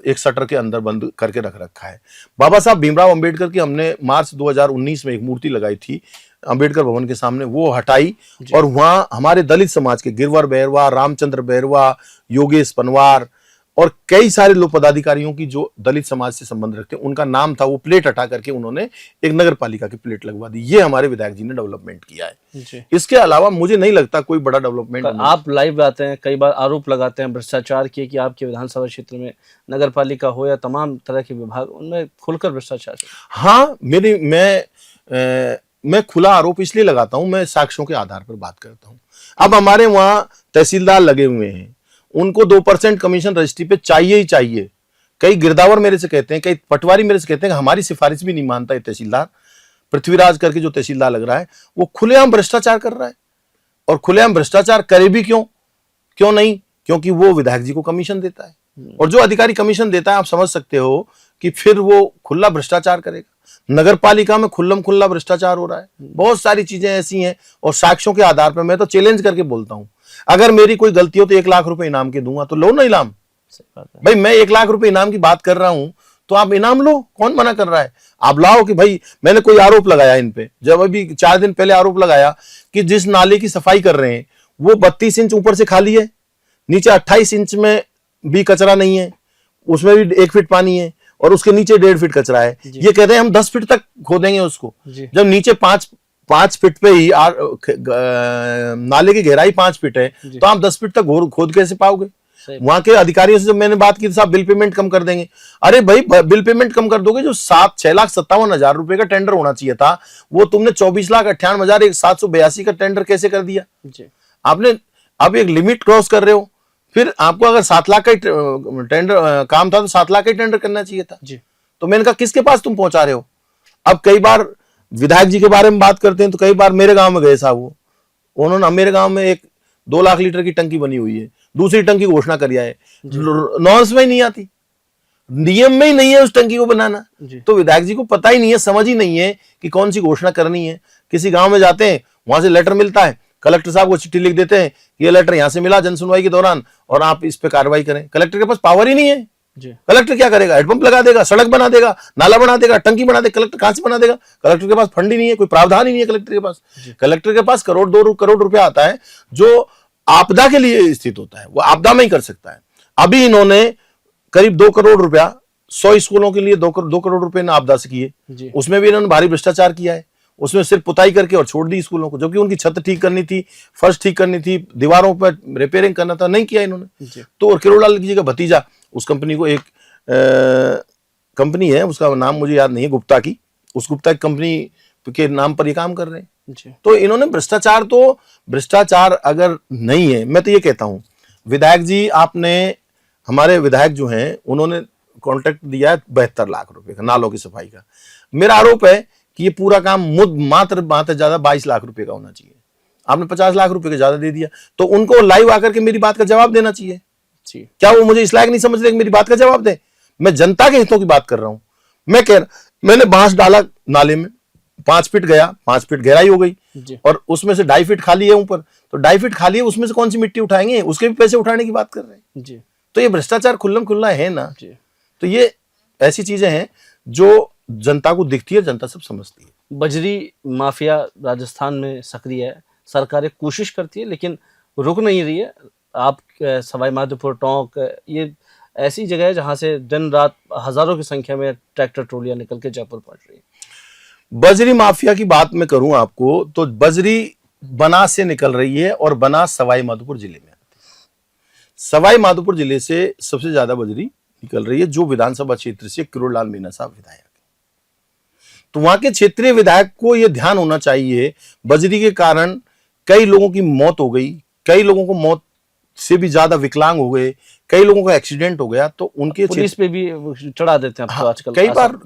एक शटर के अंदर बंद करके रख रखा है। बाबा साहब भीमराव अंबेडकर की हमने मार्च 2019 में एक मूर्ति लगाई थी अंबेडकर भवन के सामने, वो हटाई और वहां हमारे दलित समाज के गिरवर बैरवा, रामचंद्र बैरवा, योगेश पनवार और कई सारे लोग पदाधिकारियों की जो दलित समाज से संबंध रखते हैं उनका नाम था, वो प्लेट हटा करके उन्होंने एक नगर पालिका की प्लेट लगवा दी। ये हमारे विधायक जी ने डेवलपमेंट किया है जी। इसके अलावा मुझे नहीं लगता कोई बड़ा डेवलपमेंट। आप लाइव आते हैं, कई बार आरोप लगाते हैं भ्रष्टाचार किए कि आपके विधानसभा क्षेत्र में नगर पालिका हो या तमाम तरह के विभाग, उनमें खुलकर भ्रष्टाचार। हाँ, मैं खुला आरोप इसलिए लगाता हूं, मैं साक्ष्यों के आधार पर बात करता हूं। अब हमारे वहां तहसीलदार लगे हुए हैं, उनको 2% कमीशन रजिस्ट्री पे चाहिए ही चाहिए। कई गिरदावर मेरे से कहते हैं, कई पटवारी मेरे से कहते हैं कि हमारी सिफारिश भी नहीं मानता है तहसीलदार। पृथ्वीराज करके जो तहसीलदार लग रहा है वो खुलेआम भ्रष्टाचार कर रहा है और खुलेआम भ्रष्टाचार करे भी क्यों नहीं, क्योंकि वो विधायक जी को कमीशन देता है और जो अधिकारी कमीशन देता है आप समझ सकते हो कि फिर वो खुला भ्रष्टाचार करेगा। नगर पालिका में खुल्ला भ्रष्टाचार हो रहा है। बहुत सारी चीजें ऐसी हैं और साक्ष्यों के आधार पर मैं तो चैलेंज करके बोलता हूं, अगर मेरी कोई गलती हो तो 1 लाख रुपए इनाम के दूंगा, तो लो ना इनाम। भाई मैं 1 लाख रुपए इनाम की बात कर रहा हूं तो आप इनाम लो, कौन मना कर रहा है। आप लाओ कि भाई मैंने कोई आरोप लगाया इन पे, जब अभी 4 दिन पहले आरोप लगाया कि जिस नाले की सफाई कर रहे हैं वो 32 इंच ऊपर से खाली है, नीचे 28 इंच में भी कचरा नहीं है, उसमें भी 1 फीट पानी है और उसके नीचे 1.5 फीट कचरा है। ये कहते हैं हम 10 फीट तक खोदेंगे उसको, जब नीचे 5 5 फीट पे ही नाले की गहराई 5 फीट है, तो आप 10 फीट तक खोद कैसे पाओगे? वहां के अधिकारियों से जब मैंने बात की, साहब बिल पेमेंट कम कर देंगे। अरे भाई, बिल पेमेंट कम कर दोगे, जो 6,57,000 रुपए का टेंडर होना चाहिए था, वो तुमने 24,98,782 का टेंडर कैसे कर दिया जी? आपने अब एक लिमिट क्रॉस कर रहे हो। फिर आपको अगर 7 लाख का टेंडर काम था तो 7 लाख का टेंडर करना चाहिए था जी। तो मैंने कहा किसके पास तुम पहुंचा रहे हो? अब कई बार विधायक जी के बारे में बात करते हैं तो कई बार मेरे गांव में गए साहब, वो उन्होंने मेरे गांव में एक 2 लाख लीटर की टंकी बनी हुई है, दूसरी टंकी घोषणा करिया है, नॉर्म्स में ही नहीं आती, नियम में ही नहीं है उस टंकी को बनाना। तो विधायक जी को पता ही नहीं है, समझ ही नहीं है कि कौन सी घोषणा करनी है। किसी गांव में जाते हैं, वहां से लेटर मिलता है, कलेक्टर साहब को चिट्ठी लिख देते हैं, ये लेटर यहां से मिला जनसुनवाई के दौरान और आप इस पे कार्रवाई करें। कलेक्टर के पास पावर ही नहीं है जी। कलेक्टर क्या करेगा? हेडपंप लगा देगा, सड़क बना देगा, नाला बना देगा, टंकी बना देगा। कलेक्टर कहां से बना देगा? कलेक्टर के पास फंड ही नहीं है, कोई प्रावधान ही नहीं है कलेक्टर के पास। कलेक्टर के पास करोड़ 2 करोड़ रुपया आता है जो आपदा के लिए स्थित होता है, वो आपदा में ही कर सकता है। अभी इन्होंने करीब 2 करोड़ रुपया 100 स्कूलों के लिए 2 करोड़ रुपए ने आपदा से किए, उसमें भी इन्होंने भारी भ्रष्टाचार किया है। उसमें सिर्फ पुताई करके और छोड़ दी स्कूलों को, जबकि उनकी छत ठीक करनी थी, फर्श ठीक करनी थी, दीवारों पर रिपेयरिंग करना था, नहीं किया इन्होंने। तो और किरोड़लाल जी का भतीजा, उस कंपनी को, एक कंपनी है उसका नाम मुझे याद नहीं है, गुप्ता की, उस गुप्ता की कंपनी के नाम पर ये काम कर रहे हैं। तो इन्होंने भ्रष्टाचार अगर नहीं है, मैं तो ये कहता हूं विधायक जी, आपने, हमारे विधायक जो हैं उन्होंने कॉन्ट्रैक्ट दिया है 72 लाख रुपए का नालों की सफाई का। मेरा आरोप है कि ये पूरा काम मात्र ज्यादा 22 लाख रुपए का होना चाहिए। आपने 50 लाख रुपए का ज्यादा दे दिया। तो उनको लाइव आकर के मेरी बात का जवाब देना चाहिए। क्या वो मुझे इस लायक नहीं समझ रहे कि मेरी बात का जवाब दे? मैं जनता के हितों की बात कर रहा हूं। मैंने बांस डाला नाले में, 5 फीट गया, 5 फीट गहराई हो गई और उसमें से 2.5 फीट खाली है ऊपर, तो 2.5 फीट खाली है, उसमें से कौन सी मिट्टी उठाएंगे? उसके भी पैसे उठाने की बात कर रहे हैं जी। तो ये भ्रष्टाचार खुल्लम खुल्ला है ना जी। तो ये ऐसी चीजें हैं जो जनता को दिखती है, जनता सब समझती है। बजरी माफिया राजस्थान में सक्रिय है, सरकारें कोशिश करती है लेकिन रुक नहीं रही है। आप सवाई माधोपुर, टोंक, ये ऐसी जगह है जहां से दिन रात हजारों की संख्या में ट्रैक्टर ट्रॉलियां निकल के जयपुर पहुंच रही है। बजरी माफिया की बात मैं करूं आपको तो बजरी बनास से निकल रही है और बनास सवाई माधोपुर जिले में आती है। सवाई माधोपुर जिले से सबसे ज्यादा बजरी निकल रही है, जो विधानसभा क्षेत्र से किरोड़लाल मीणा साहब विधायक। तो वहां के क्षेत्रीय विधायक को यह ध्यान होना चाहिए, बजरी के कारण कई लोगों की मौत हो गई, कई लोगों को मौत से भी ज्यादा विकलांग हो गए, कई लोगों का एक्सीडेंट हो गया। तो उनके पुलिस पे भी चढ़ा देते हैं तो आजकल।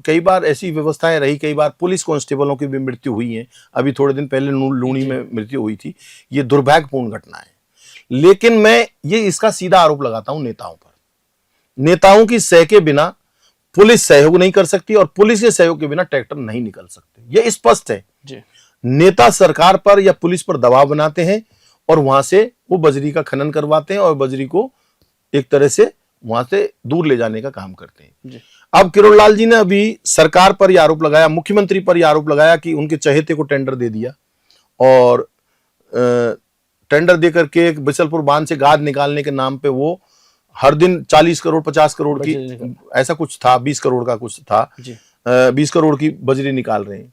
कई बार ऐसी व्यवस्थाएं रही, कई बार पुलिस कांस्टेबलों की भी मृत्यु हुई है। अभी थोड़े दिन पहले लूणी में मृत्यु हुई थी। ये दुर्भाग्यपूर्ण घटना है। लेकिन मैं ये इसका सीधा आरोप लगाता हूं नेताओं पर। नेताओं की सह के बिना पुलिस सहयोग नहीं कर सकती और पुलिस के सहयोग के बिना ट्रैक्टर नहीं निकल सकते। यह स्पष्ट है जी। नेता सरकार पर या पुलिस पर दबाव बनाते हैं और वहां से वो बजरी का खनन करवाते हैं और बजरी को एक तरह से वहां से दूर ले जाने का काम करते हैं जी। अब किरोड़लाल जी ने अभी सरकार पर यह आरोप लगाया, मुख्यमंत्री पर यह आरोप लगाया कि उनके चहेते को टेंडर दे दिया और टेंडर देकर के बिसलपुर बांध से गाद निकालने के नाम पे वो हर दिन 40 करोड़ 50 करोड़ की, ऐसा कुछ था, 20 करोड़ का कुछ था, 20 करोड़ की बजरी निकाल रहे हैं।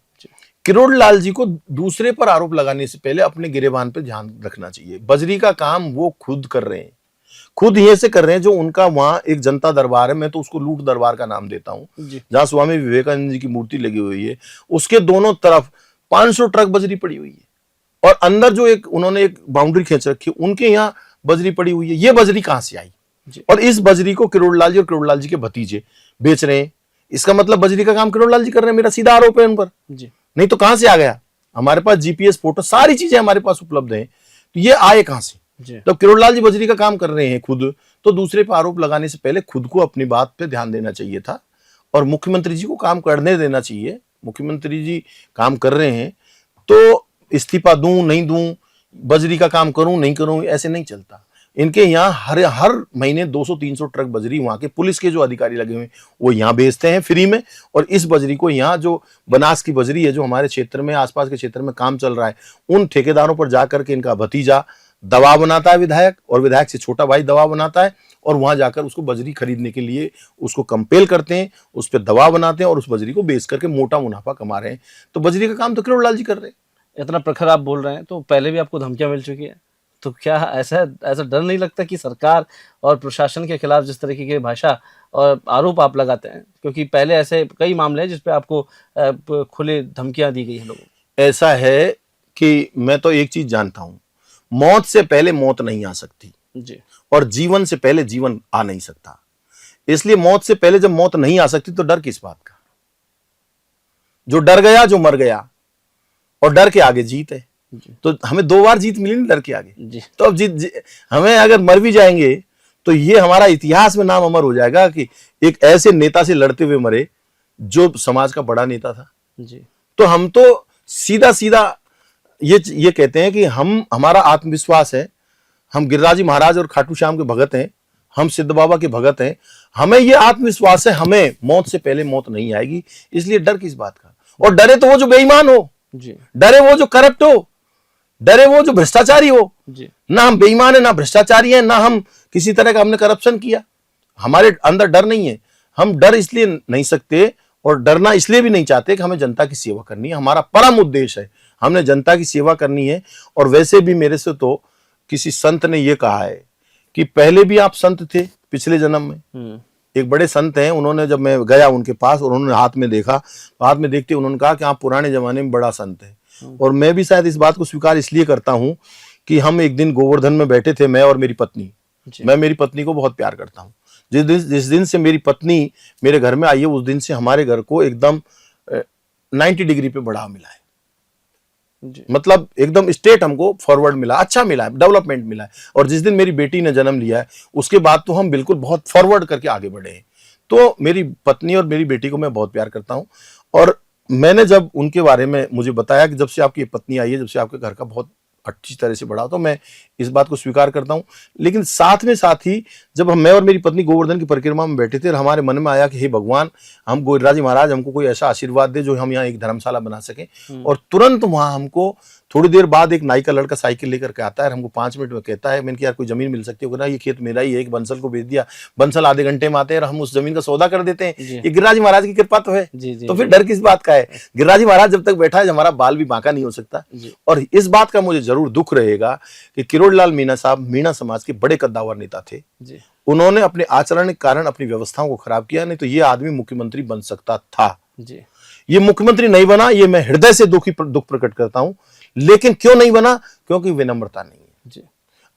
किरोड़लाल जी को दूसरे पर आरोप लगाने से पहले अपने गिरेबान पर ध्यान रखना चाहिए। बजरी का काम वो खुद कर रहे हैं, खुद ये से कर रहे हैं। जो उनका वहां एक जनता दरबार है, मैं तो उसको लूट दरबार का नाम देता हूं, जहां स्वामी विवेकानंद जी की मूर्ति लगी हुई है, उसके दोनों तरफ 500 ट्रक बजरी पड़ी हुई है और अंदर जो एक उन्होंने एक बाउंड्री खींच रखी है, उनके यहाँ बजरी पड़ी हुई है। ये बजरी कहां से आई? और इस बजरी को किरोड़लाल जी और किरोड़लाल जी के भतीजे बेच रहे हैं। इसका मतलब बजरी का काम किरोड़लाल जी कर रहे हैं। मेरा सीधा आरोप है उन पर जी। नहीं तो कहां से आ गया? हमारे पास जीपीएस, फोटो, सारी चीजें हमारे पास उपलब्ध हैं। तो ये आए कहां से? तो किरोड़लाल जी बजरी का काम कर रहे हैं खुद, तो दूसरे पर आरोप लगाने से पहले खुद को अपनी बात पे ध्यान देना चाहिए था और मुख्यमंत्री जी को काम करने देना चाहिए। मुख्यमंत्री जी काम कर रहे हैं तो इस्तीफा दूं नहीं दूं, बजरी का काम करूं नहीं करूं, ऐसे नहीं चलता। इनके यहाँ हर महीने 200-300 ट्रक बजरी वहां के पुलिस के जो अधिकारी लगे हुए वो यहाँ बेचते हैं फ्री में। और इस बजरी को यहाँ जो बनास की बजरी है, जो हमारे क्षेत्र में, आसपास के क्षेत्र में काम चल रहा है, उन ठेकेदारों पर जाकर के इनका भतीजा दबाव बनाता है विधायक, और विधायक से छोटा भाई दबाव बनाता है और वहां जाकर उसको बजरी खरीदने के लिए उसको कंपेल करते हैं, उस पर दबाव बनाते हैं और उस बजरी को बेच करके मोटा मुनाफा कमा रहे हैं। तो बजरी का काम तो किरोड़लाल जी कर रहे हैं। इतना प्रखर आप बोल रहे हैं, तो पहले भी आपको धमकियां मिल चुकी है, तो क्या ऐसा ऐसा डर नहीं लगता कि सरकार और प्रशासन के खिलाफ जिस तरीके की भाषा और आरोप आप लगाते हैं, क्योंकि पहले ऐसे कई मामले हैं जिसपे आपको खुले धमकियां दी गई है लोगों को। ऐसा है कि मैं तो एक चीज जानता हूं, मौत से पहले मौत नहीं आ सकती जी। और जीवन से पहले जीवन आ नहीं सकता। इसलिए मौत से पहले जब मौत नहीं आ सकती तो डर किस बात का? जो डर गया, जो मर गया, और डर के आगे जीत है। तो हमें 2 बार जीत मिली ना डर के आगे जी। तो अब हमें अगर मर भी जाएंगे तो ये हमारा इतिहास में नाम अमर हो जाएगा कि एक ऐसे नेता से लड़ते हुए मरे जो समाज का बड़ा नेता था जी। तो हम तो सीधा सीधा ये कहते हैं कि हमारा आत्मविश्वास है, हम गिरिराज जी महाराज और खाटू श्याम के भगत हैं, हम सिद्ध बाबा के भगत हैं, हमें ये आत्मविश्वास है हमें मौत से पहले मौत नहीं आएगी। इसलिए डर किस बात का? और डरे तो वो जो बेईमान हो जी, डरे वो जो करप्ट हो, डरे वो जो भ्रष्टाचारी हो जी। ना हम बेईमान है, ना भ्रष्टाचारी है, ना हम किसी तरह का हमने करप्शन किया। हमारे अंदर डर नहीं है। हम डर इसलिए नहीं सकते और डरना इसलिए भी नहीं चाहते कि हमें जनता की सेवा करनी है। हमारा परम उद्देश्य है, हमने जनता की सेवा करनी है। और वैसे भी मेरे से तो किसी संत ने यह कहा है कि पहले भी आप संत थे पिछले जन्म में। एक बड़े संत हैं, उन्होंने जब मैं गया उनके पास और उन्होंने हाथ में देखा, हाथ में देखते उन्होंने कहा कि आप पुराने जमाने में बड़ा संत है। और मैं भी शायद इस बात को स्वीकार इसलिए करता हूं कि हम एक दिन गोवर्धन में बैठे थे, मैं और मेरी पत्नी। मैं मेरी पत्नी को बहुत प्यार करता हूं। जिस दिन से मेरी पत्नी मेरे घर में आई है उस दिन से हमारे घर को एकदम 90 डिग्री पे बढ़ावा मिला है। मतलब एकदम स्टेट हमको फॉरवर्ड मिला, अच्छा मिला है, डेवलपमेंट मिला है। और जिस दिन मेरी बेटी ने जन्म लिया है उसके बाद तो हम बिल्कुल बहुत फॉरवर्ड करके आगे बढ़े हैं। तो मेरी पत्नी और मेरी बेटी को मैं बहुत प्यार करता हूं। और मैंने जब उनके बारे में मुझे बताया कि जब से आपकी पत्नी आई है, जब से आपके घर का बहुत अच्छी तरह से बढ़ा, तो मैं इस बात को स्वीकार करता हूं। लेकिन साथ ही जब मैं और मेरी पत्नी गोवर्धन की परिक्रमा में बैठे थे और हमारे मन में आया कि हे भगवान, हम गिरिराज जी महाराज हमको कोई ऐसा आशीर्वाद दे जो हम यहाँ एक धर्मशाला बना सकें। और तुरंत वहां हमको थोड़ी देर बाद एक नाई का लड़का साइकिल लेकर के आता है, हमको 5 मिनट में कहता है, मैंने कि यार कोई जमीन मिल सकती है? ये खेत मेरा ही है, एक बंसल को बेच दिया, बंसल आधे घंटे में आते हैं और हम उस जमीन का सौदा कर देते हैं। ये गिरिराज महाराज की कृपा तो है। तो फिर डर किस बात का है? गिरिराज महाराज जब तक बैठा है हमारा बाल भी बांका नहीं हो सकता। और इस बात का मुझे जरूर दुख रहेगा कि किरोड़लाल मीणा साहब मीणा समाज के बड़े कद्दावर नेता थे। उन्होंने अपने आचरण के कारण अपनी व्यवस्थाओं को खराब किया, नहीं तो ये आदमी मुख्यमंत्री बन सकता था। ये मुख्यमंत्री नहीं बना, ये मैं हृदय से दुख प्रकट करता हूं। लेकिन क्यों नहीं बना? क्योंकि विनम्रता नहीं है।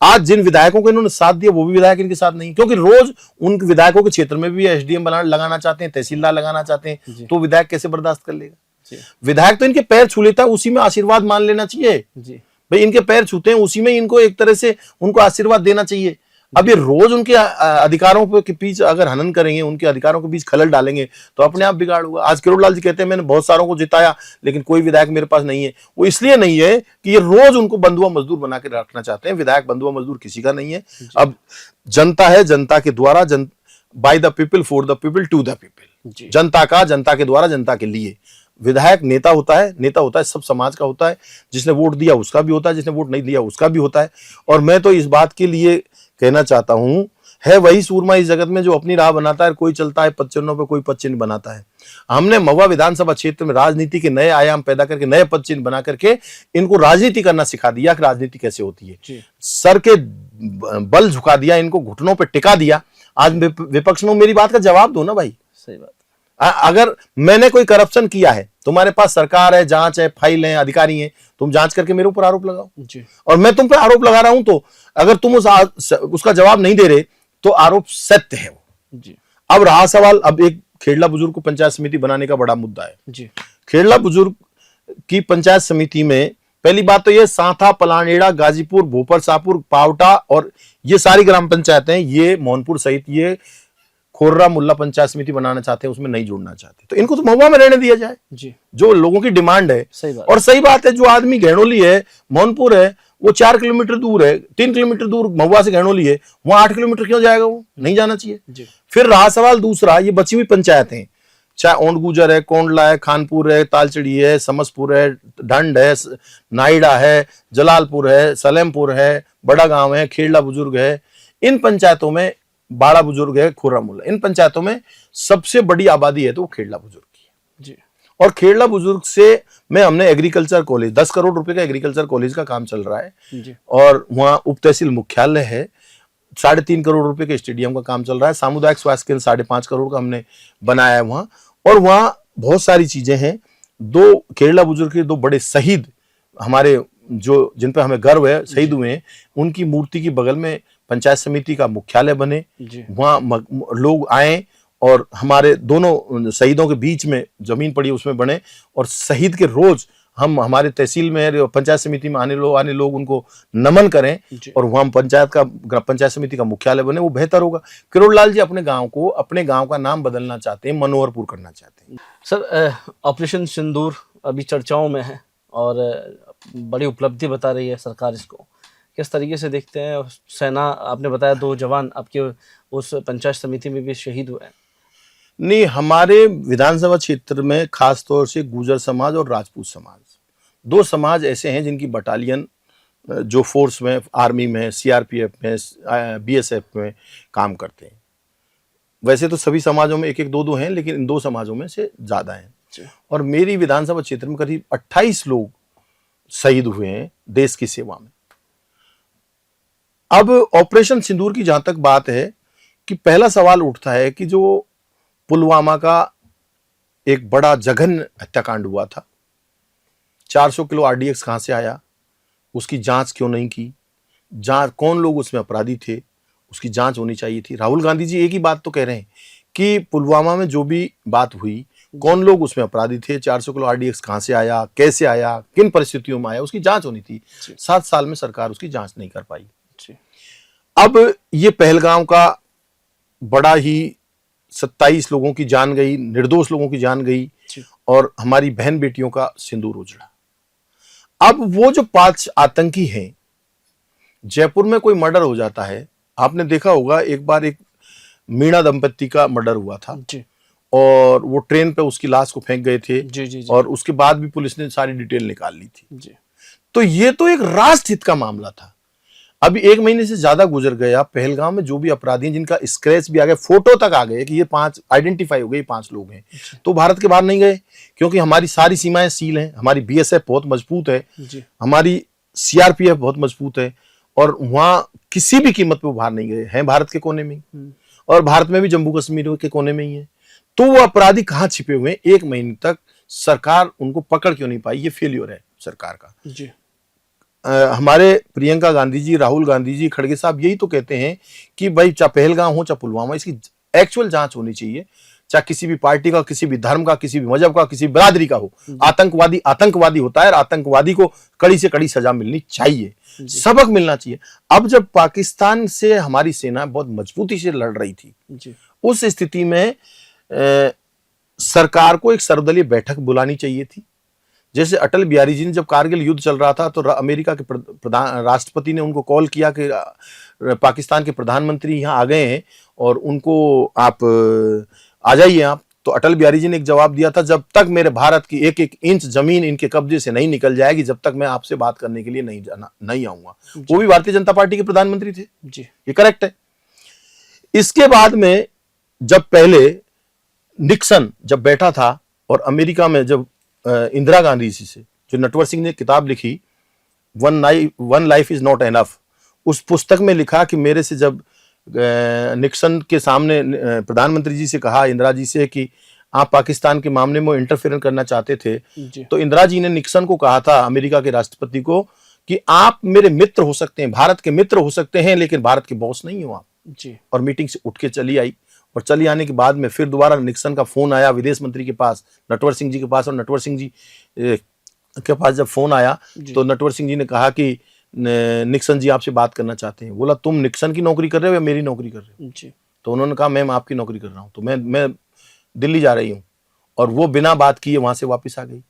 आज जिन विधायकों को इन्होंने साथ दिया वो भी विधायक इनके साथ नहीं, क्योंकि रोज उन विधायकों के क्षेत्र में भी एसडीएम लगाना चाहते हैं, तहसीलदार लगाना चाहते हैं, तो विधायक कैसे बर्दाश्त कर लेगा? विधायक तो इनके पैर छू लेता है, उसी में आशीर्वाद मान लेना चाहिए। भाई इनके पैर छूते हैं, उसी में इनको एक तरह से उनको आशीर्वाद देना चाहिए। अब ये रोज उनके अधिकारों के बीच अगर हनन करेंगे, उनके अधिकारों के बीच खलल डालेंगे तो अपने आप बिगाड़ होगा। आज किरोड़लाल जी कहते हैं मैंने बहुत सारों को जिताया लेकिन कोई विधायक मेरे पास नहीं है। वो इसलिए नहीं है कि ये रोज उनको बंधुआ मजदूर बना के रखना चाहते हैं। विधायक बंधुआ मजदूर किसी का नहीं है। अब जनता है, जनता के द्वारा, by the people, for the people, to the people. जनता का, जनता के द्वारा, जनता के लिए। विधायक नेता होता है, सब समाज का होता है। जिसने वोट दिया उसका भी होता है, जिसने वोट नहीं दिया उसका भी होता है। और मैं तो इस बात के लिए कहना चाहता हूं, है वही सूरमा इस जगत में जो अपनी राह बनाता है, कोई चलता है पद चिन्हों पे, कोई पद चिन्ह बनाता है। हमने महुआ विधानसभा क्षेत्र में राजनीति के नए आयाम पैदा करके, नए पद चिन्ह बना करके इनको राजनीति करना सिखा दिया कि राजनीति कैसे होती है। सर के बल झुका दिया, इनको घुटनों पे टिका दिया। आज विपक्ष में मेरी बात का जवाब दो ना भाई। सही बात। अगर मैंने कोई करप्शन किया है, तुम्हारे पास सरकार है, जांच है, फाइल है, अधिकारी हैं, तुम जांच करके मेरे ऊपर आरोप लगाओ। और मैं तुम पे आरोप लगा रहा हूं, तो अगर तुम उसका जवाब नहीं दे रहे तो आरोप सत्य है वो। अब रहा सवाल, अब एक खेड़ला बुजुर्ग को पंचायत समिति बनाने का बड़ा मुद्दा है। खेड़ला बुजुर्ग की पंचायत समिति में पहली बात तो ये सांथा, पलानेड़ा, गाजीपुर, भोपर, शाहपुर, पावटा और ये सारी ग्राम पंचायतें, ये मोहनपुर सहित ये खोर्रा मुल्ला पंचायत समिति बनाना चाहते हैं, उसमें नहीं जुड़ना चाहते। तो इनको तो महुआ में रहने दिया जाए जो लोगों की डिमांड है। और सही बात है, जो आदमी घेणोली है, मोहनपुर है, वो 4 किलोमीटर दूर है, 3 किलोमीटर दूर महुआ से घेणोली है, वहां 8 किलोमीटर क्यों जाएगा? वो नहीं जाना चाहिए। फिर रहा सवाल दूसरा, ये बची हुई पंचायतें, चाहे ओंड गुजर है, कोंडला है, खानपुर है, तालचड़ी है, समसपुर है, ढंड है, नाइडा है, जलालपुर है, सलेमपुर है, बड़ा गांव है, खेड़ला बुजुर्ग है। इन पंचायतों में बाड़ा बुजुर्ग है, खोर्रा मुल्ला, इन पंचायतों में सबसे बड़ी आबादी है तो वो खेड़ला बुजुर्ग की है। और खेड़ला बुजुर्ग से मैं हमने एग्रीकल्चर कॉलेज 10 करोड़ रुपए का एग्रीकल्चर कॉलेज का काम चल रहा है जी। और वहाँ उप तहसील मुख्यालय है, 3.5 करोड़ रुपए के स्टेडियम का काम चल रहा है, सामुदायिक स्वास्थ्य केंद्र 5.5 करोड़ का हमने बनाया है वहाँ, और वहाँ बहुत सारी चीजें हैं। 2 खेड़ला बुजुर्ग के 2 बड़े शहीद हमारे जो जिन पर हमें गर्व है, शहीद हुए हैं, उनकी मूर्ति की बगल में पंचायत समिति का मुख्यालय बने, वहाँ लोग आए और हमारे दोनों शहीदों के बीच में जमीन पड़ी उसमें बने, और शहीद के रोज हम हमारे तहसील में पंचायत समिति में आने लोग उनको नमन करें और वहाँ पंचायत समिति का मुख्यालय बने, वो बेहतर होगा। किरोड़ लाल जी अपने गांव का नाम बदलना चाहते हैं, मनोहरपुर करना चाहते हैं। सर, ऑपरेशन सिंदूर अभी चर्चाओं में है और बड़ी उपलब्धि बता रही है सरकार इसको, किस तरीके से देखते हैं? सेना, आपने बताया 2 जवान आपके उस पंचायत समिति में भी शहीद हुए हैं। नहीं, हमारे विधानसभा क्षेत्र में खास तौर से गुर्जर समाज और राजपूत समाज, 2 समाज ऐसे हैं जिनकी बटालियन जो फोर्स में, आर्मी में, सीआरपीएफ में, बीएसएफ में काम करते हैं। वैसे तो सभी समाजों में 1-1, 2-2 हैं, लेकिन इन 2 समाजों में से ज्यादा हैं। और मेरी विधानसभा क्षेत्र में करीब 28 लोग शहीद हुए हैं देश की सेवा में। अब ऑपरेशन सिंदूर की जहां तक बात है कि पहला सवाल उठता है कि जो पुलवामा का एक बड़ा जघन्य हत्याकांड हुआ था, 400 किलो आरडीएक्स कहां से आया, उसकी जांच क्यों नहीं की, कौन लोग उसमें अपराधी थे, उसकी जांच होनी चाहिए थी। राहुल गांधी जी एक ही बात तो कह रहे हैं कि पुलवामा में जो भी बात हुई, कौन लोग उसमें अपराधी थे, 400 किलो आरडीएक्स कहां से आया, कैसे आया, किन परिस्थितियों में आया, उसकी जांच होनी थी। 7 साल में सरकार उसकी जांच नहीं कर पाई। अब ये पहलगाम का बड़ा ही 27 लोगों की जान गई, निर्दोष लोगों की जान गई, और हमारी बहन बेटियों का सिंदूर उजड़ा। अब वो जो 5 आतंकी हैं, जयपुर में कोई मर्डर हो जाता है, आपने देखा होगा एक बार एक मीणा दंपत्ति का मर्डर हुआ था जी। और वो ट्रेन पे उसकी लाश को फेंक गए थे जी। और उसके बाद भी पुलिस ने सारी डिटेल निकाल ली थी जी। तो ये तो एक राष्ट्र हित का मामला था। अभी 1 महीने से ज्यादा गुजर गया, पहलगाम में जो भी अपराधी हैं जिनका स्क्रैच भी आ गया, फोटो तक आ गए कि ये 5 आइडेंटिफाई हो गए, 5 लोग हैं, तो भारत के बाहर नहीं गए, क्योंकि हमारी सारी सीमाएं सील हैं, हमारी बीएसएफ बहुत मजबूत है, हमारी सीआरपीएफ बहुत मजबूत है, और वहां किसी भी कीमत पर बाहर नहीं गए हैं, भारत के कोने में, और भारत में भी जम्मू कश्मीर के कोने में ही है। तो वो अपराधी कहाँ छिपे हुए हैं? 1 महीने तक सरकार उनको पकड़ क्यों नहीं पाई? ये फेल्योर है सरकार का जी। हमारे प्रियंका गांधी जी, राहुल गांधी जी, खड़गे साहब यही तो कहते हैं कि भाई चाहे पहलगाम हो चाहे पुलवामा, इसकी एक्चुअल जांच होनी चाहिए, चाहे किसी भी पार्टी का, किसी भी धर्म का, किसी भी मजहब का, किसी बिरादरी का हो। आतंकवादी होता है, और आतंकवादी को कड़ी से कड़ी सजा मिलनी चाहिए, सबक मिलना चाहिए। अब जब पाकिस्तान से हमारी सेना बहुत मजबूती से लड़ रही थी जी। उस स्थिति में सरकार को एक सर्वदलीय बैठक बुलानी चाहिए थी। जैसे अटल बिहारी जी ने जब कारगिल युद्ध चल रहा था तो अमेरिका के राष्ट्रपति ने उनको कॉल किया कि पाकिस्तान के प्रधानमंत्री यहाँ आ गए हैं और उनको आप आ जाइए आप। तो अटल बिहारी जी ने एक जवाब दिया था, जब तक मेरे भारत की 1-1 इंच जमीन इनके कब्जे से नहीं निकल जाएगी, जब तक मैं आपसे बात करने के लिए नहीं आऊंगा। वो भी भारतीय जनता पार्टी के प्रधानमंत्री थे जी, ये करेक्ट है। इसके बाद में जब पहले निक्सन जब बैठा था और अमेरिका में जब इंदिरा गांधी जी से जो नटवर सिंह ने किताब लिखी, one life is not enough, उस पुस्तक में लिखा कि मेरे से जब निक्सन के सामने प्रधानमंत्री जी से कहा इंदिरा जी से कि आप पाकिस्तान के मामले में इंटरफेरेंस करना चाहते थे, तो इंदिरा जी ने निक्सन को कहा था, अमेरिका के राष्ट्रपति को, कि आप मेरे मित्र हो सकते हैं, भारत के मित्र हो सकते हैं, लेकिन भारत के बॉस नहीं हो आप जी। और मीटिंग से उठ के चली आई, और चली आने के बाद में फिर दोबारा निक्सन का फोन आया विदेश मंत्री के पास, नटवर सिंह जी के पास, और नटवर सिंह जी के पास जब फोन आया तो नटवर सिंह जी ने कहा कि निक्सन जी आपसे बात करना चाहते हैं। बोला तुम निक्सन की नौकरी कर रहे हो या मेरी नौकरी कर रहे हो जी? तो उन्होंने कहा मैम आपकी नौकरी कर रहा हूं, तो मैं दिल्ली जा रही हूं, और वो बिना बात किए वहां से वापस आ गई।